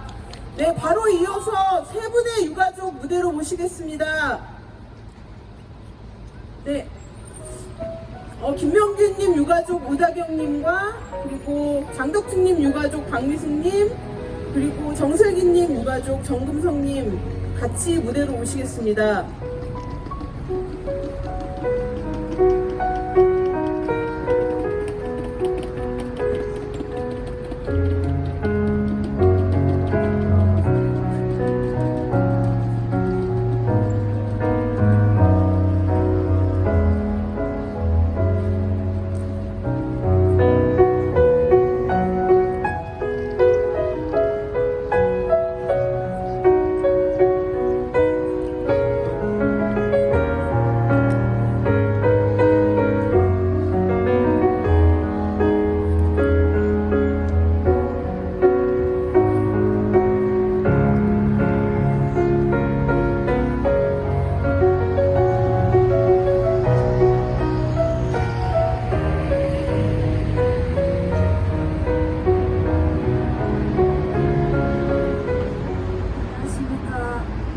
네, 바로 이어서 세 분의 유가족 무대로 모시겠습니다. 네, 김명균님 유가족 오다경님과 그리고 장덕준님 유가족 박미숙님 그리고 정슬기님 유가족 정금성님 같이 무대로 모시겠습니다.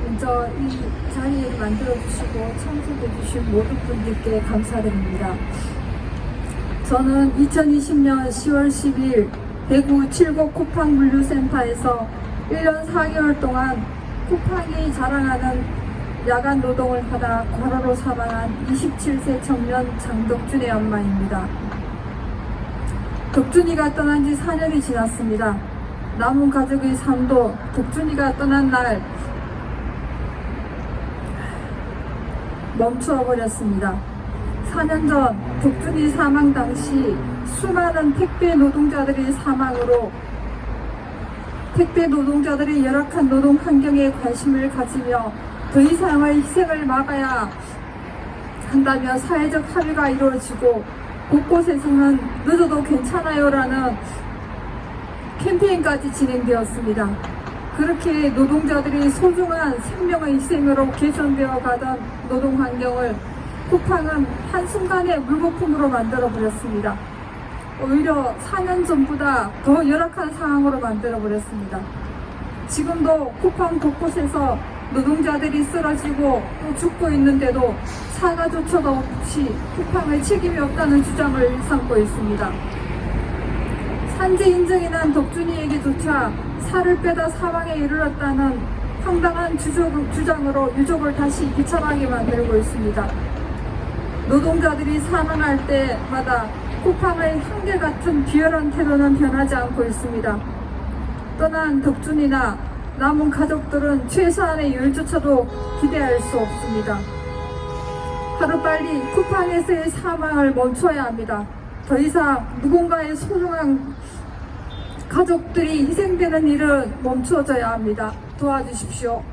먼저 이 자리에 만들어주시고 참석해주신 모든 분들께 감사드립니다. 저는 2020년 10월 10일 대구 칠곡 쿠팡 물류센터에서 1년 4개월 동안 쿠팡이 자랑하는 야간 노동을 하다 과로로 사망한 27세 청년 장덕준의 엄마입니다. 덕준이가 떠난 지 4년이 지났습니다. 남은 가족의 삶도 덕준이가 떠난 날 멈추어 버렸습니다. 4년 전 덕준이 사망 당시 수많은 택배 노동자들의 사망으로 택배 노동자들의 열악한 노동 환경에 관심을 가지며 더 이상의 희생을 막아야 한다며 사회적 합의가 이루어지고 곳곳에서는 늦어도 괜찮아요라는 캠페인까지 진행되었습니다. 그렇게 노동자들이 소중한 생명의 희생으로 개선되어 가던 노동 환경을 쿠팡은 한순간에 물거품으로 만들어버렸습니다. 오히려 4년 전보다 더 열악한 상황으로 만들어버렸습니다. 지금도 쿠팡 곳곳에서 노동자들이 쓰러지고 또 죽고 있는데도 사과조차도 없이 쿠팡의 책임이 없다는 주장을 일삼고 있습니다. 산재 인정이 난 덕준이에게조차 살을 빼다 사망에 이르렀다는 황당한 주장으로 유족을 다시 비참하게 만들고 있습니다. 노동자들이 사망할 때마다 쿠팡의 한결같은 비열한 태도는 변하지 않고 있습니다. 떠난 덕준이나 남은 가족들은 최소한의 여유조차도 기대할 수 없습니다. 하루빨리 쿠팡에서의 사망을 멈춰야 합니다. 더 이상 누군가의 소중한 가족들이 희생되는 일은 멈춰져야 합니다. 도와주십시오.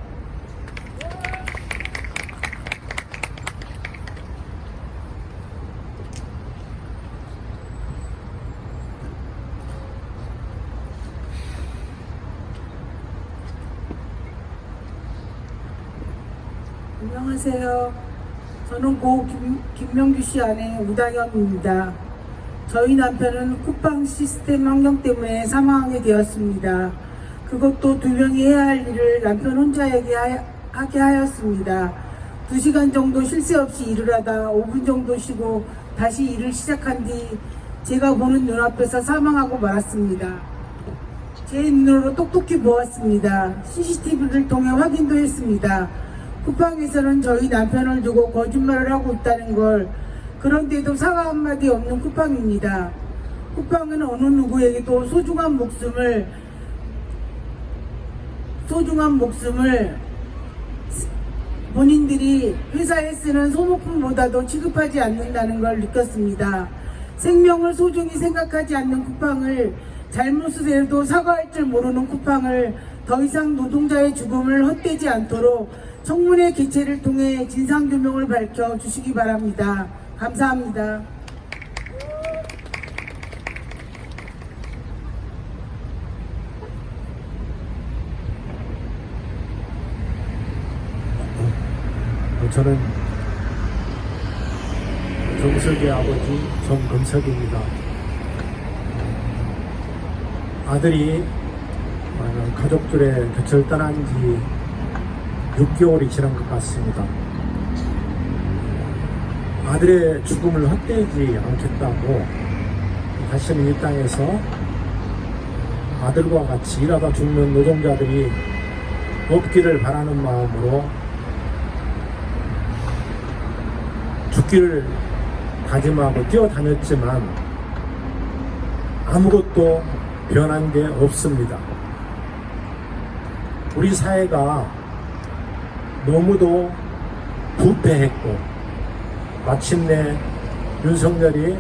안녕하세요. 저는 고 김명규 씨 아내 우다경입니다. 저희 남편은 쿠팡 시스템 환경 때문에 사망하게 되었습니다. 그것도 2명이 해야 할 일을 남편 혼자에게 하게 하였습니다. 2시간 정도 쉴 새 없이 일을 하다 5분 정도 쉬고 다시 일을 시작한 뒤 제가 보는 눈앞에서 사망하고 말았습니다. 제 눈으로 똑똑히 보았습니다. CCTV를 통해 확인도 했습니다. 쿠팡에서는 저희 남편을 두고 거짓말을 하고 있다는 걸, 그런데도 사과 한마디 없는 쿠팡입니다. 쿠팡은 어느 누구에게도 소중한 목숨을 본인들이 회사에 쓰는 소모품보다도 취급하지 않는다는 걸 느꼈습니다. 생명을 소중히 생각하지 않는 쿠팡을, 잘못을 해도 사과할 줄 모르는 쿠팡을 더 이상 노동자의 죽음을 헛되지 않도록 청문회 개최를 통해 진상규명을 밝혀주시기 바랍니다. 감사합니다. 저는 정석의 아버지 정금석입니다. 아들이 가족들의 곁을 떠난 지 6개월이 지난 것 같습니다. 아들의 죽음을 헛되지 않겠다고 다시는 이 땅에서 아들과 같이 일하다 죽는 노동자들이 없기를 바라는 마음으로 죽기를 다짐하고 뛰어다녔지만 아무것도 변한 게 없습니다. 우리 사회가 너무도 부패했고 마침내 윤석열이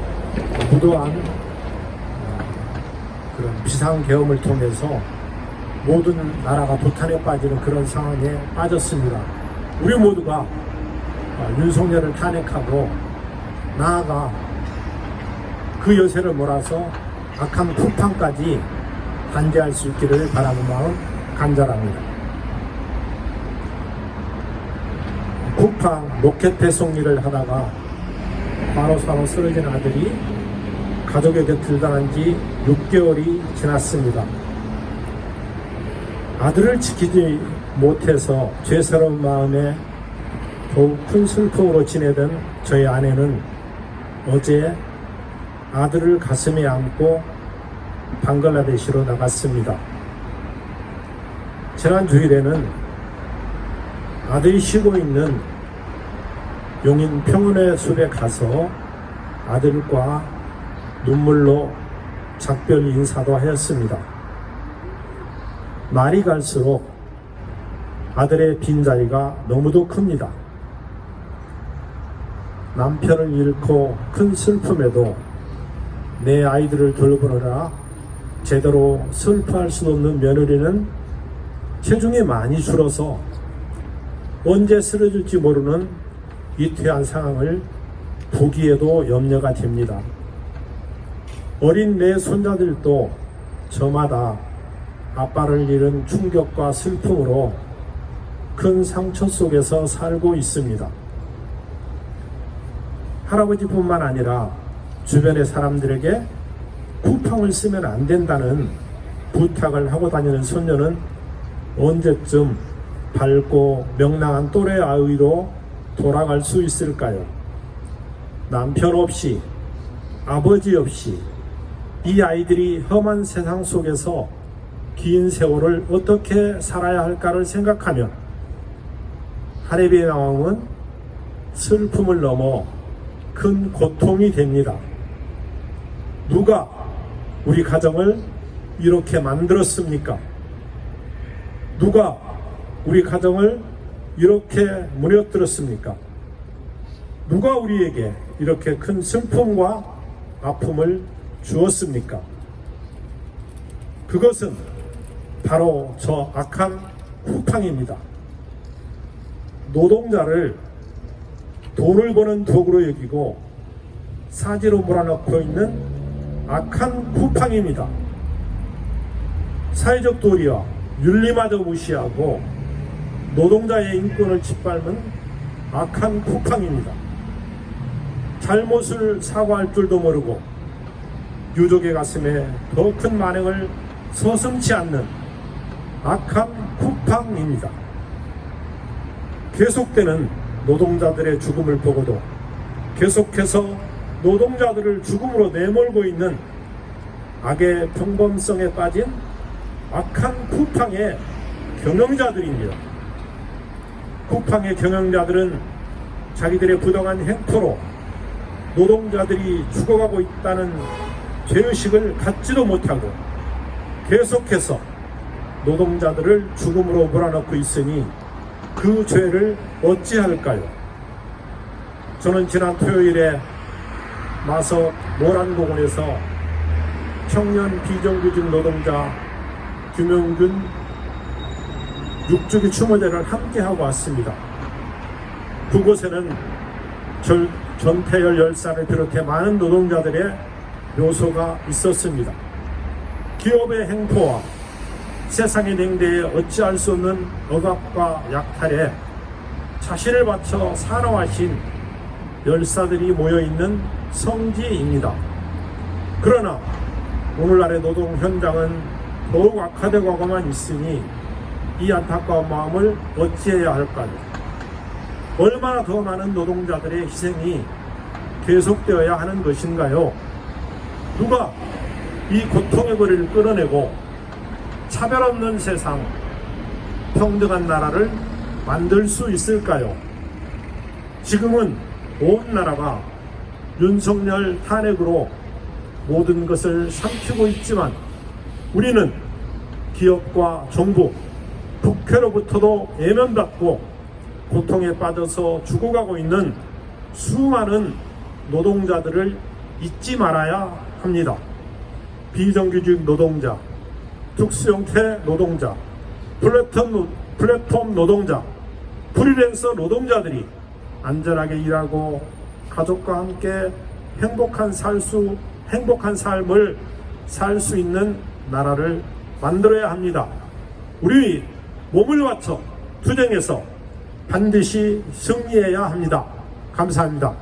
부도한 그런 비상계엄을 통해서 모든 나라가 도탄에 빠지는 그런 상황에 빠졌습니다. 우리 모두가 윤석열을 탄핵하고 나아가 그 여세를 몰아서 악한 쿠팡까지 단죄할 수 있기를 바라는 마음 간절합니다. 쿠팡 로켓 배송 일을 하다가 바로바로 쓰러진 아들이 가족의 곁을 떠난 지 6개월이 지났습니다. 아들을 지키지 못해서 죄스러운 마음에 더욱 큰 슬픔으로 지내던 저희 아내는 어제 아들을 가슴에 안고 방글라데시로 나갔습니다. 지난 주일에는 아들이 쉬고 있는 용인 평원의 숲에 가서 아들과 눈물로 작별 인사도 하였습니다. 날이 갈수록 아들의 빈자리가 너무도 큽니다. 남편을 잃고 큰 슬픔에도 내 아이들을 돌보느라 제대로 슬퍼할 수 없는 며느리는 체중이 많이 줄어서 언제 쓰러질지 모르는 위태한 상황을 보기에도 염려가 됩니다. 어린 내 손자들도 저마다 아빠를 잃은 충격과 슬픔으로 큰 상처 속에서 살고 있습니다. 할아버지뿐만 아니라 주변의 사람들에게 쿠팡을 쓰면 안 된다는 부탁을 하고 다니는 손녀는 언제쯤 밝고 명랑한 또래 아이로 돌아갈 수 있을까요? 남편 없이 아버지 없이 이 아이들이 험한 세상 속에서 긴 세월을 어떻게 살아야 할까를 생각하면 하레비의 마음은 슬픔을 넘어 큰 고통이 됩니다. 누가 우리 가정을 이렇게 만들었습니까? 누가 우리 가정을 이렇게 무너뜨렸습니까? 누가 우리에게 이렇게 큰 슬픔과 아픔을 주었습니까? 그것은 바로 저 악한 쿠팡입니다. 노동자를 돈을 버는 도구로 여기고 사지로 몰아넣고 있는 악한 쿠팡입니다. 사회적 도리와 윤리마저 무시하고 노동자의 인권을 짓밟는 악한 쿠팡입니다. 잘못을 사과할 줄도 모르고 유족의 가슴에 더 큰 만행을 서슴지 않는 악한 쿠팡입니다. 계속되는 노동자들의 죽음을 보고도 계속해서 노동자들을 죽음으로 내몰고 있는 악의 평범성에 빠진 악한 쿠팡의 경영자들입니다. 쿠팡의 경영자들은 자기들의 부당한 행포로 노동자들이 죽어가고 있다는 죄의식을 갖지도 못하고 계속해서 노동자들을 죽음으로 몰아넣고 있으니 그 죄를 어찌할까요? 저는 지난 토요일에 마석 모란공원에서 청년 비정규직 노동자 김용균 6주기 추모제를 함께하고 왔습니다. 그곳에는 전태열 열사를 비롯해 많은 노동자들의 묘소가 있었습니다. 기업의 행포와 세상의 냉대에 어찌할 수 없는 억압과 약탈에 자신을 바쳐 산화하신 열사들이 모여있는 성지입니다. 그러나 오늘날의 노동 현장은 더욱 악화되고만 있으니 이 안타까운 마음을 어찌해야 할까요? 얼마나 더 많은 노동자들의 희생이 계속되어야 하는 것인가요? 누가 이 고통의 거리를 끌어내고 차별 없는 세상, 평등한 나라를 만들 수 있을까요? 지금은 온 나라가 윤석열 탄핵으로 모든 것을 삼키고 있지만 우리는 기업과 정부, 국회로부터도 외면받고 고통에 빠져서 죽어가고 있는 수많은 노동자들을 잊지 말아야 합니다. 비정규직 노동자, 특수형태 노동자, 플랫폼 노동자, 프리랜서 노동자들이 안전하게 일하고 가족과 함께 행복한 삶을 살 수 있는 나라를 만들어야 합니다. 우리 몸을 바쳐 투쟁해서 반드시 승리해야 합니다. 감사합니다.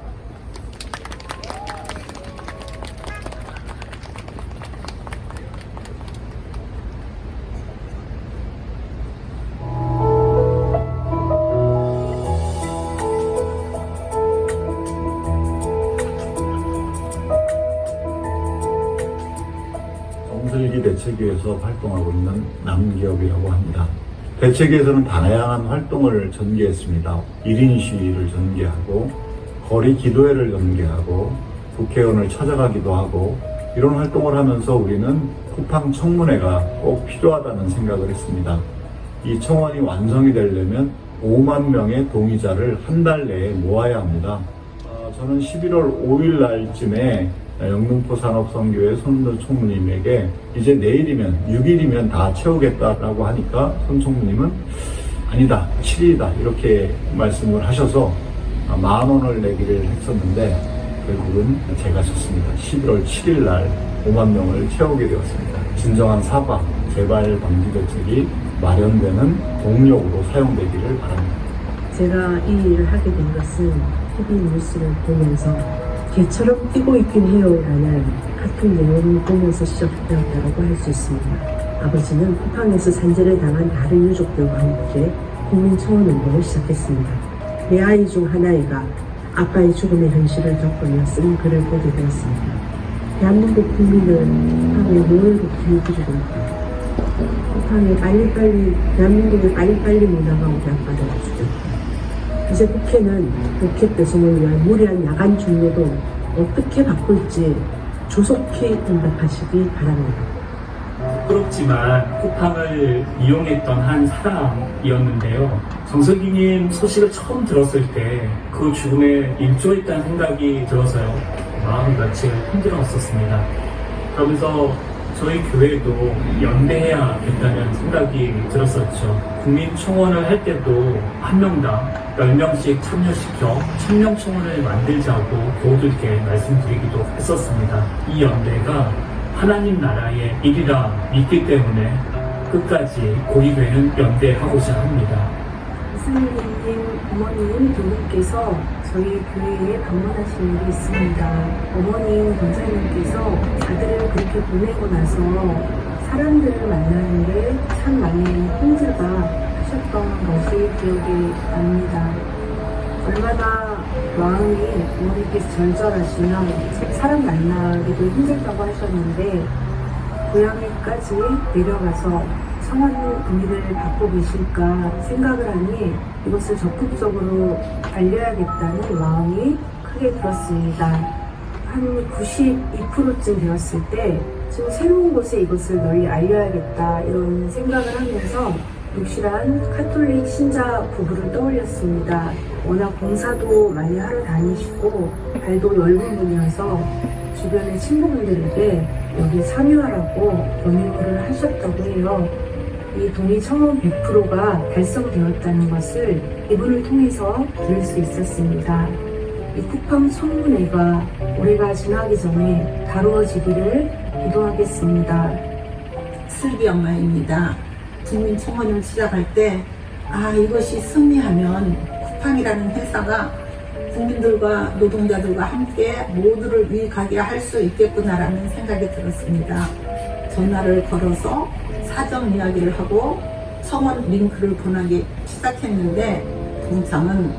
정슬기 대책위에서 활동하고 있는 남기업이라고 합니다. 대책위에서는 다양한 활동을 전개했습니다. 1인 시위를 전개하고 거리 기도회를 전개하고 국회의원을 찾아가기도 하고 이런 활동을 하면서 우리는 쿠팡 청문회가 꼭 필요하다는 생각을 했습니다. 이 청원이 완성이 되려면 5만 명의 동의자를 한 달 내에 모아야 합니다. 저는 11월 5일 날쯤에 영등포 산업선교회 손 총무님에게 이제 내일이면 6일이면 다 채우겠다라고 하니까 손 총무님은 아니다 7일이다 이렇게 말씀을 하셔서 10,000원을 내기를 했었는데 결국은 제가 졌습니다. 11월 7일 날 5만 명을 채우게 되었습니다. 진정한 사과, 재발 방지 대책이 마련되는 동력으로 사용되기를 바랍니다. 제가 이 일을 하게 된 것은 TV 뉴스를 보면서 개처럼 뛰고 있긴 해요 라는 같은 내용을 보면서 시작되었다고 할 수 있습니다. 아버지는 쿠팡에서 산재를 당한 다른 유족들과 함께 국민청원을 보고 시작했습니다. 내 아이 중 하나이가 아빠의 죽음의 현실을 겪으며 쓴 글을 보게 되었습니다. 대한민국 국민은 쿠팡의 노예로 기울기고 있다. 쿠팡이 대한민국의 빨리빨리 문화가 우리 아빠를 죽였다. 이제 국회는 로켓 배송을 위한 무리한 야간 종료도 어떻게 바꿀지 조속히 응답하시기 바랍니다. 부끄럽지만 쿠팡을 이용했던 한 사람이었는데요. 정석기님 소식을 처음 들었을 때 그 죽음에 일조했다는 생각이 들어서요. 마음이 며칠 힘들었었습니다. 그러면서 저희 교회도 연대해야 된다는 생각이 들었었죠. 국민청원을 할 때도 한 명당 10명씩 참여시켜 청년청원을 만들자고 교우들께 말씀드리기도 했었습니다. 이 연대가 하나님 나라의 일이라 믿기 때문에 끝까지 고리되는 연대하고자 합니다. 이승민님 어머님 교우님께서 저희 교회에 방문하신 일이 있습니다. 어머님 권사님께서 아들을 그렇게 보내고 나서 사람들을 만나는 게 참 많이 힘들다 하셨던 것이 기억이 납니다. 얼마나 마음이 어머니께서 절절하시면 사람 만나기도 힘들다고 하셨는데 고향에까지 내려가서 청원 의미를 받고 계실까 생각을 하니 이것을 적극적으로 알려야겠다는 마음이 크게 들었습니다. 한 92%쯤 되었을 때 지금 새로운 곳에 이것을 널리 알려야겠다 이런 생각을 하면서 육실한 카톨릭 신자 부부를 떠올렸습니다. 워낙 봉사도 많이 하러 다니시고 발도 넓은 분이어서 주변의 친구분들에게 여기 참여하라고 권유를 하셨다고 해요. 이 동의 청원 100%가 달성되었다는 것을 이분을 통해서 들을 수 있었습니다. 이 쿠팡 청문회가 올해가 지나기 전에 다루어지기를 기도하겠습니다. 슬기 엄마입니다. 국민청원을 시작할 때 이것이 승리하면 쿠팡이라는 회사가 국민들과 노동자들과 함께 모두를 유익하게 할 수 있겠구나라는 생각이 들었습니다. 전화를 걸어서 사정 이야기를 하고 청원 링크를 보내기 시작했는데 동창은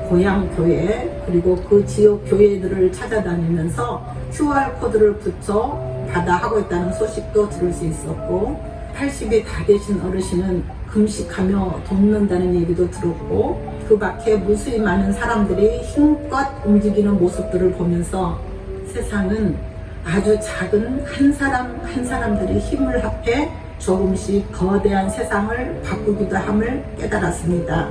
고향 교회 그리고 그 지역 교회들을 찾아다니면서 QR코드를 붙여 받아 하고 있다는 소식도 들을 수 있었고 80이 다 되신 어르신은 금식하며 돕는다는 얘기도 들었고 그 밖에 무수히 많은 사람들이 힘껏 움직이는 모습들을 보면서 세상은 아주 작은 한 사람 한 사람들이 힘을 합해 조금씩 거대한 세상을 바꾸기도 함을 깨달았습니다.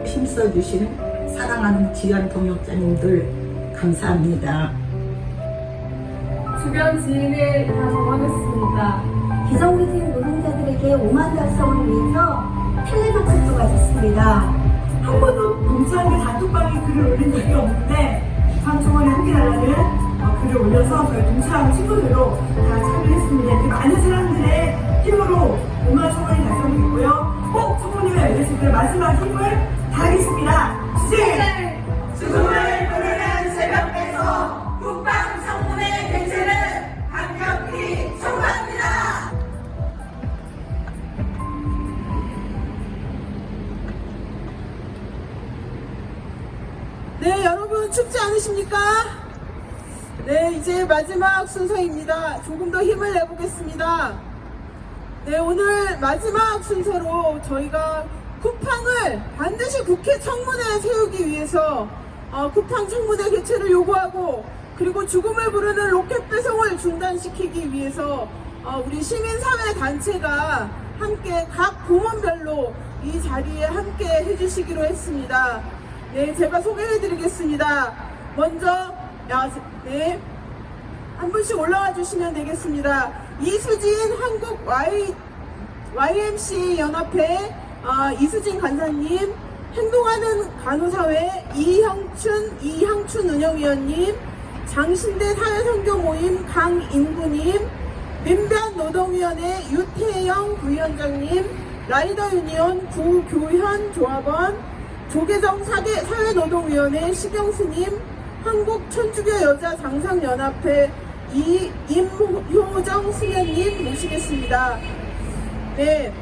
힘써주신 사랑하는 귀한 동역자님들 감사합니다. 주변 지인을 다 정하겠습니다. 비정규직 노동자들에게 5만 달성을 위해서 텔레독촉도 가졌습니다. 한 번도 동창회 단톡방에 글을 올린 적이 없는데 방송원에 함께하라는 글을 올려서 저희 동창 친구들로 다 참여했습니다. 이렇게 많은 사람들의 힘으로 5만 청원이 달성됐고요. 꼭 청원위가 열렸을 때 마지막 힘을 다하겠습니다. 죽음을 부르는 새벽에서 국방 청문회 개최를 강력히 청구합니다. 네, 여러분 춥지 않으십니까? 네, 이제 마지막 순서입니다. 조금 더 힘을 내보겠습니다. 네, 오늘 마지막 순서로 저희가 쿠팡을 반드시 국회 청문회에 세우기 위해서 쿠팡 청문회 개최를 요구하고 그리고 죽음을 부르는 로켓 배송을 중단시키기 위해서 우리 시민사회단체가 함께 각 부문별로 이 자리에 함께 해주시기로 했습니다. 네, 제가 소개해드리겠습니다. 먼저 네, 한 분씩 올라와 주시면 되겠습니다. 이수진 한국 YMCA 연합회 이수진 간사님, 행동하는 간호사회 이향춘 운영위원님, 장신대 사회선교 모임 강인구님, 민변노동위원회 유태영 부위원장님, 라이더 유니온 구교현 조합원, 조계정 사회노동위원회 시경수님, 한국천주교 여자 장상연합회 임효정 수녀님 모시겠습니다. 네.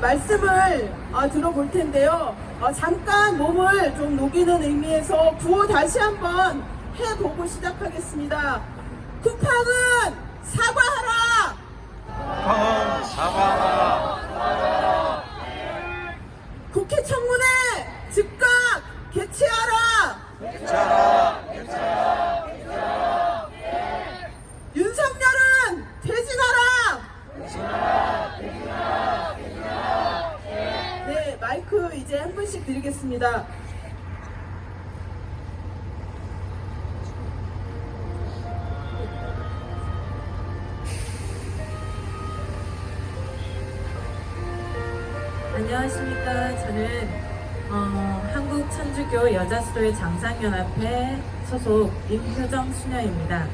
말씀을 들어볼 텐데요. 잠깐 몸을 좀 녹이는 의미에서 구호 다시 한번 해보고 시작하겠습니다. 쿠팡은 사과하라! 쿠팡은 사과하라! 국회 청문회 즉각 개최하라! 윤석열은 퇴진하라! 네, 마이크 이제 한 분씩 드리겠습니다. 안녕하십니까. 저는 한국천주교 여자수도회 장상연합회 소속 임효정 수녀입니다.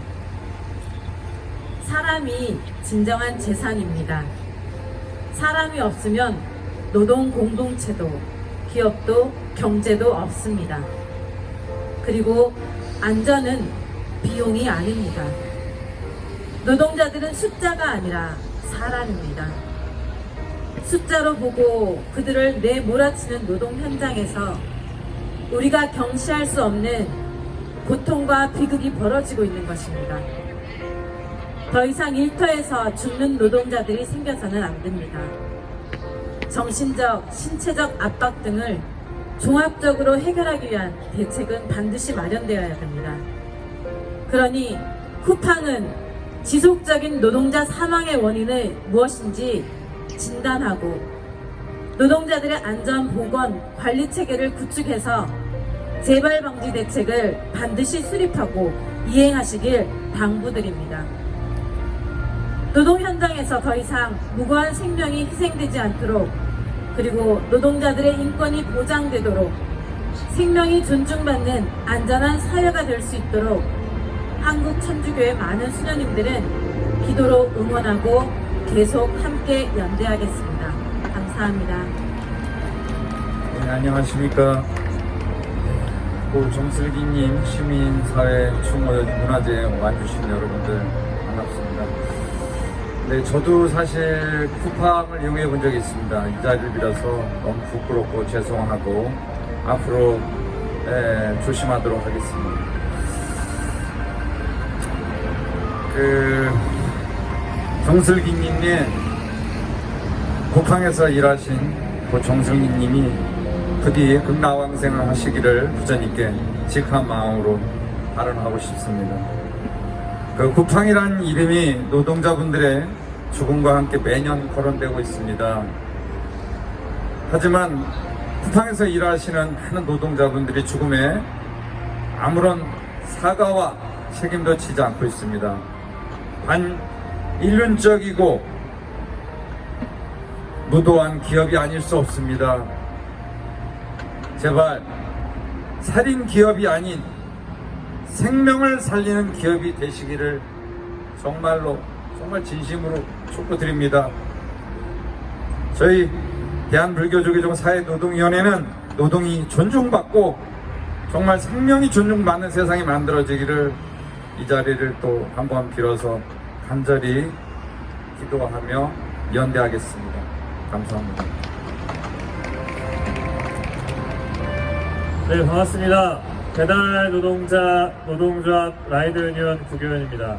사람이 진정한 재산입니다. 사람이 없으면 노동 공동체도 기업도 경제도 없습니다. 그리고 안전은 비용이 아닙니다. 노동자들은 숫자가 아니라 사람입니다. 숫자로 보고 그들을 내몰아치는 노동 현장에서 우리가 경시할 수 없는 고통과 비극이 벌어지고 있는 것입니다. 더 이상 일터에서 죽는 노동자들이 생겨서는 안 됩니다. 정신적, 신체적 압박 등을 종합적으로 해결하기 위한 대책은 반드시 마련되어야 됩니다. 그러니 쿠팡은 지속적인 노동자 사망의 원인을 무엇인지 진단하고 노동자들의 안전 보건 관리 체계를 구축해서 재발 방지 대책을 반드시 수립하고 이행하시길 당부드립니다. 노동 현장에서 더 이상 무고한 생명이 희생되지 않도록 그리고 노동자들의 인권이 보장되도록 생명이 존중받는 안전한 사회가 될 수 있도록 한국천주교의 많은 수녀님들은 기도로 응원하고 계속 함께 연대하겠습니다. 감사합니다. 네, 안녕하십니까. 정슬기님, 시민사회 문화제에 와주신 여러분들 반갑습니다. 네, 저도 사실 쿠팡을 이용해 본 적이 있습니다. 이 자리를 빌어서 너무 부끄럽고 죄송하고 앞으로 조심하도록 하겠습니다. 정슬기님의 쿠팡에서 일하신 정슬기님이 부디 극락왕생을 하시기를 부처님께 직한 마음으로 발언하고 싶습니다. 쿠팡이라는 이름이 노동자분들의 죽음과 함께 매년 거론되고 있습니다. 하지만 쿠팡에서 일하시는 많은 노동자분들이 죽음에 아무런 사과와 책임도 지지 않고 있습니다. 반인륜적이고 무도한 기업이 아닐 수 없습니다. 제발 살인 기업이 아닌 생명을 살리는 기업이 되시기를 정말 진심으로 촉구드립니다. 저희 대한불교조계종 사회노동위원회는 노동이 존중받고 정말 생명이 존중받는 세상이 만들어지기를 이 자리를 또 한번 빌어서 간절히 기도하며 연대하겠습니다. 감사합니다. 네, 반갑습니다. 배달 노동조합 라이드 유니언 부교원입니다.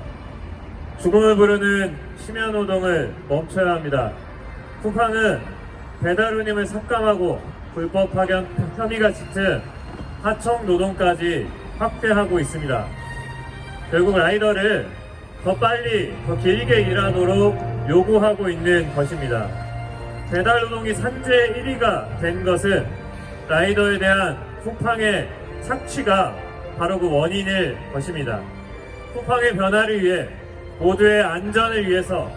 죽음을 부르는 심야 노동을 멈춰야 합니다. 쿠팡은 배달 운임을 삭감하고 불법 파견 혐의가 짙은 하청 노동까지 확대하고 있습니다. 결국 라이더를 더 빨리, 더 길게 일하도록 요구하고 있는 것입니다. 배달 노동이 산재 1위가 된 것은 라이더에 대한 쿠팡의 착취가 바로 그 원인일 것입니다. 쿠팡의 변화를 위해 모두의 안전을 위해서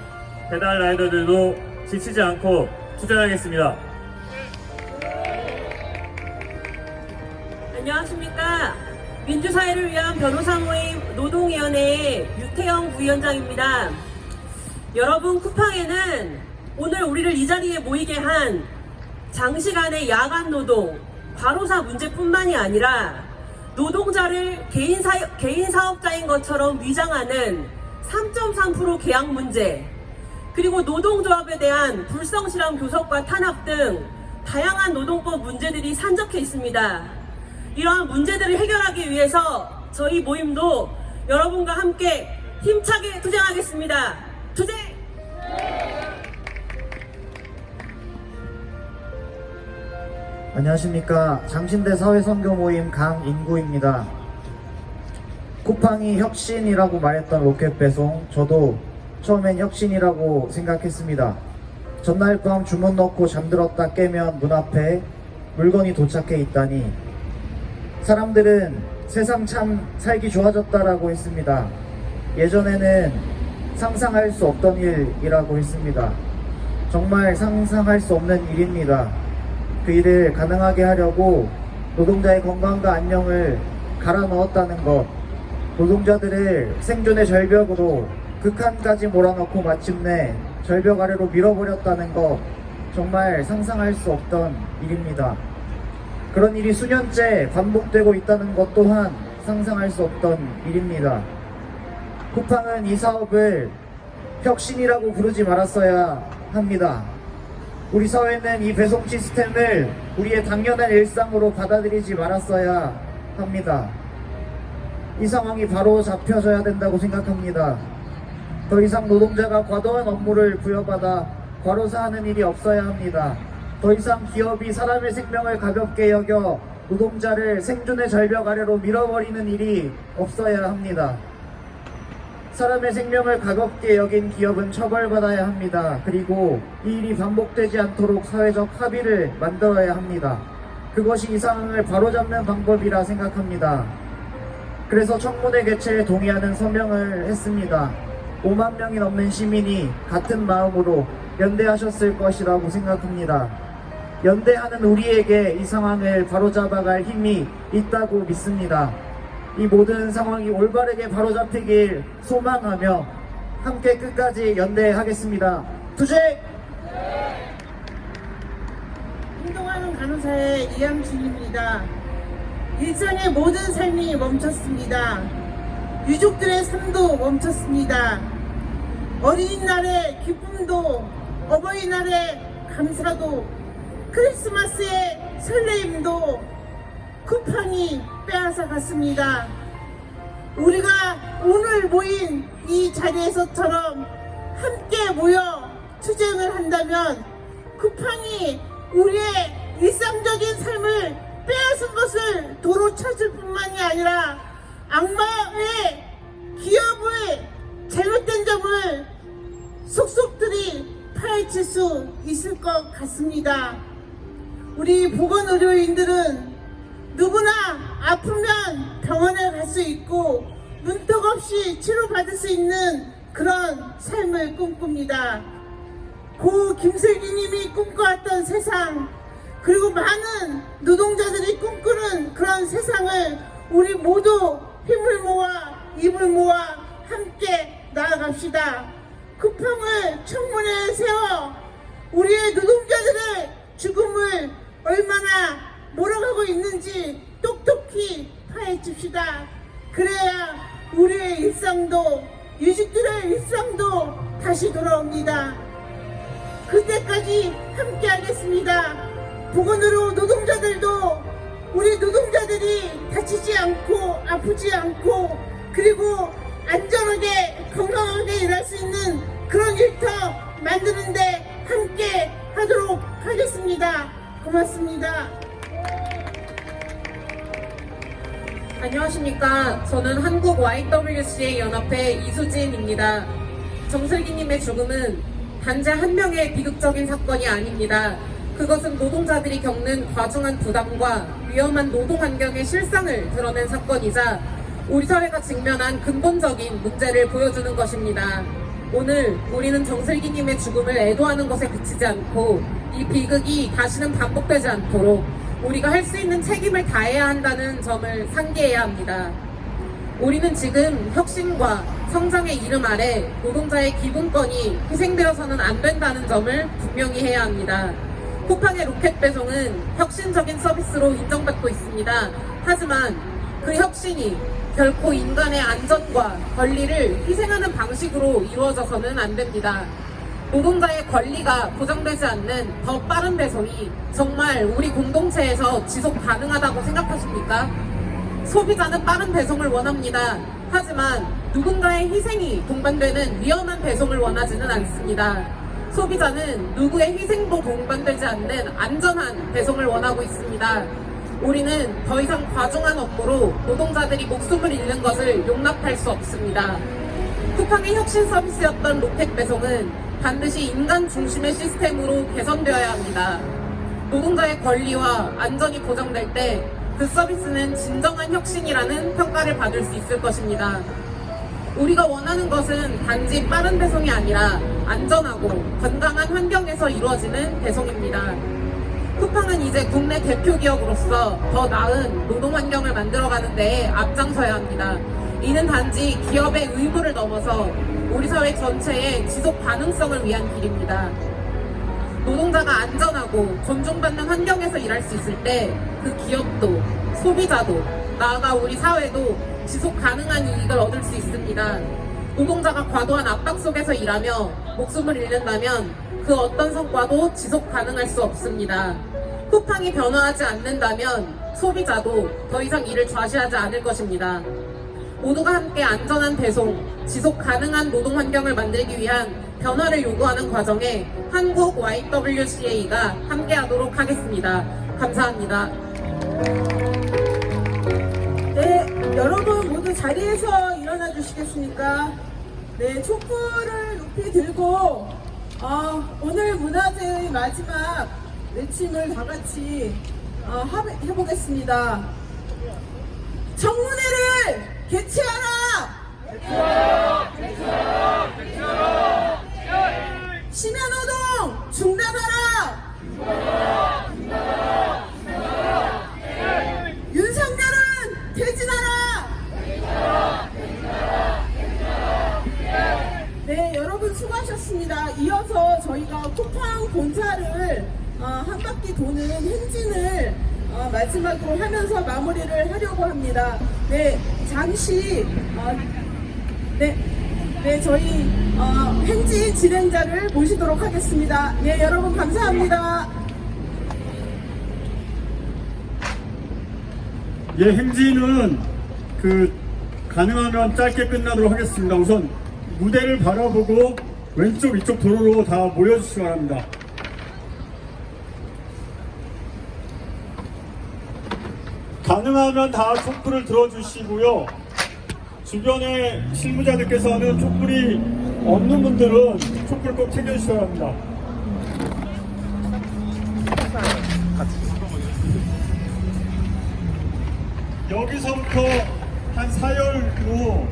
배달 라이더들도 지치지 않고 투쟁하겠습니다. 안녕하십니까. 민주사회를 위한 변호사 모임 노동위원회의 유태영 부위원장입니다. 여러분, 쿠팡에는 오늘 우리를 이 자리에 모이게 한 장시간의 야간 노동, 과로사 문제뿐만이 아니라 노동자를 개인 사업자인 것처럼 위장하는 3.3% 계약 문제, 그리고 노동조합에 대한 불성실한 교섭과 탄압 등 다양한 노동법 문제들이 산적해 있습니다. 이러한 문제들을 해결하기 위해서 저희 모임도 여러분과 함께 힘차게 투쟁하겠습니다. 투쟁! 안녕하십니까. 장신대 사회선교 모임 강인구입니다. 쿠팡이 혁신이라고 말했던 로켓 배송, 저도 처음엔 혁신이라고 생각했습니다. 전날 밤 주문 넣고 잠들었다 깨면 문 앞에 물건이 도착해 있다니 사람들은 세상 참 살기 좋아졌다라고 했습니다. 예전에는 상상할 수 없던 일이라고 했습니다. 정말 상상할 수 없는 일입니다. 그 일을 가능하게 하려고 노동자의 건강과 안녕을 갈아 넣었다는 것, 노동자들을 생존의 절벽으로 극한까지 몰아넣고 마침내 절벽 아래로 밀어버렸다는 것, 정말 상상할 수 없던 일입니다. 그런 일이 수년째 반복되고 있다는 것 또한 상상할 수 없던 일입니다. 쿠팡은 이 사업을 혁신이라고 부르지 말았어야 합니다. 우리 사회는 이 배송 시스템을 우리의 당연한 일상으로 받아들이지 말았어야 합니다. 이 상황이 바로 잡혀져야 된다고 생각합니다. 더 이상 노동자가 과도한 업무를 부여받아 과로사하는 일이 없어야 합니다. 더 이상 기업이 사람의 생명을 가볍게 여겨 노동자를 생존의 절벽 아래로 밀어버리는 일이 없어야 합니다. 사람의 생명을 가볍게 여긴 기업은 처벌받아야 합니다. 그리고 이 일이 반복되지 않도록 사회적 합의를 만들어야 합니다. 그것이 이 상황을 바로잡는 방법이라 생각합니다. 그래서 청문회 개최에 동의하는 서명을 했습니다. 5만 명이 넘는 시민이 같은 마음으로 연대하셨을 것이라고 생각합니다. 연대하는 우리에게 이 상황을 바로잡아갈 힘이 있다고 믿습니다. 이 모든 상황이 올바르게 바로잡히길 소망하며 함께 끝까지 연대하겠습니다. 투쟁! 운동하는 간호사의 이양진입니다. 일상의 모든 삶이 멈췄습니다. 유족들의 삶도 멈췄습니다. 어린이날의 기쁨도, 어버이날의 감사도, 크리스마스의 설레임도 쿠팡이 빼앗아 갔습니다. 우리가 오늘 모인 이 자리에서처럼 함께 모여 투쟁을 한다면 쿠팡이 우리의 일상적인 삶을 빼앗은 것을 도로 찾을 뿐만이 아니라 악마의 기업의 잘못된 점을 속속들이 파헤칠 수 있을 것 같습니다. 우리 보건의료인들은 누구나 아프면 병원에 갈 수 있고 문턱 없이 치료받을 수 있는 그런 삶을 꿈꿉니다. 고 김슬기님이 꿈꿔왔던 세상, 그리고 많은 노동자들이 꿈꾸는 그런 세상을 우리 모두 힘을 모아 입을 모아 함께 나아갑시다. 쿠팡을 청문회에 세워 우리의 노동자들의 죽음을 얼마나 몰아가고 있는지 똑똑히 파헤칩시다. 그래야 우리의 일상도, 유직들의 일상도 다시 돌아옵니다. 그때까지 함께 하겠습니다. 보건의료 노동자들도 우리 노동자들이 다치지 않고 아프지 않고 그리고 안전하게 건강하게 일할 수 있는 그런 일터 만드는데 함께 하도록 하겠습니다. 고맙습니다. 안녕하십니까. 저는 한국 YWCA 연합회 이수진입니다. 정슬기님의 죽음은 단지 한 명의 비극적인 사건이 아닙니다. 그것은 노동자들이 겪는 과중한 부담과 위험한 노동 환경의 실상을 드러낸 사건이자 우리 사회가 직면한 근본적인 문제를 보여주는 것입니다. 오늘 우리는 정슬기님의 죽음을 애도하는 것에 그치지 않고 이 비극이 다시는 반복되지 않도록 우리가 할 수 있는 책임을 다해야 한다는 점을 상기해야 합니다. 우리는 지금 혁신과 성장의 이름 아래 노동자의 기본권이 희생되어서는 안 된다는 점을 분명히 해야 합니다. 쿠팡의 로켓 배송은 혁신적인 서비스로 인정받고 있습니다. 하지만 그 혁신이 결코 인간의 안전과 권리를 희생하는 방식으로 이루어져서는 안 됩니다. 노동자의 권리가 보장되지 않는 더 빠른 배송이 정말 우리 공동체에서 지속 가능하다고 생각하십니까? 소비자는 빠른 배송을 원합니다. 하지만 누군가의 희생이 동반되는 위험한 배송을 원하지는 않습니다. 소비자는 누구의 희생도 동반되지 않는 안전한 배송을 원하고 있습니다. 우리는 더 이상 과중한 업무로 노동자들이 목숨을 잃는 것을 용납할 수 없습니다. 쿠팡의 혁신 서비스였던 로켓 배송은 반드시 인간 중심의 시스템으로 개선되어야 합니다. 노동자의 권리와 안전이 보장될 때 그 서비스는 진정한 혁신이라는 평가를 받을 수 있을 것입니다. 우리가 원하는 것은 단지 빠른 배송이 아니라 안전하고 건강한 환경에서 이루어지는 배송입니다. 쿠팡은 이제 국내 대표 기업으로서 더 나은 노동 환경을 만들어가는 데에 앞장서야 합니다. 이는 단지 기업의 의무를 넘어서 우리 사회 전체의 지속 가능성을 위한 길입니다. 노동자가 안전하고 존중받는 환경에서 일할 수 있을 때 그 기업도 소비자도 나아가 우리 사회도 지속 가능한 이익을 얻을 수 있습니다. 노동자가 과도한 압박 속에서 일하며 목숨을 잃는다면 그 어떤 성과도 지속 가능할 수 없습니다. 쿠팡이 변화하지 않는다면 소비자도 더 이상 이를 좌시하지 않을 것입니다. 모두가 함께 안전한 배송, 지속 가능한 노동 환경을 만들기 위한 변화를 요구하는 과정에 한국 YWCA가 함께하도록 하겠습니다. 감사합니다. 네, 여러분 모두 자리에서 일어나 주시겠습니까? 네, 촛불을 높이 들고 오늘 문화제의 마지막 외침을 다 같이 해보겠습니다. 청문회를 개최하라! 심야노동 중단하라! 윤석열은 퇴진하라! 네, 여러분 수고하셨습니다. 이어서 저희가 쿠팡 본사를 한 바퀴 도는 행진을 마지막으로 하면서 마무리를 하려고 합니다. 네, 잠시 저희 행진 진행자를 모시도록 하겠습니다. 네, 여러분 감사합니다. 예, 행진은 가능하면 짧게 끝나도록 하겠습니다. 우선 무대를 바라보고 왼쪽 이쪽 도로로 다 모여주시기 바랍니다. 가능하면 다 촛불을 들어주시고요. 주변에 실무자들께서는 촛불이 없는 분들은 촛불 꼭 챙겨주시기 바랍니다. 여기서부터 한 4열 후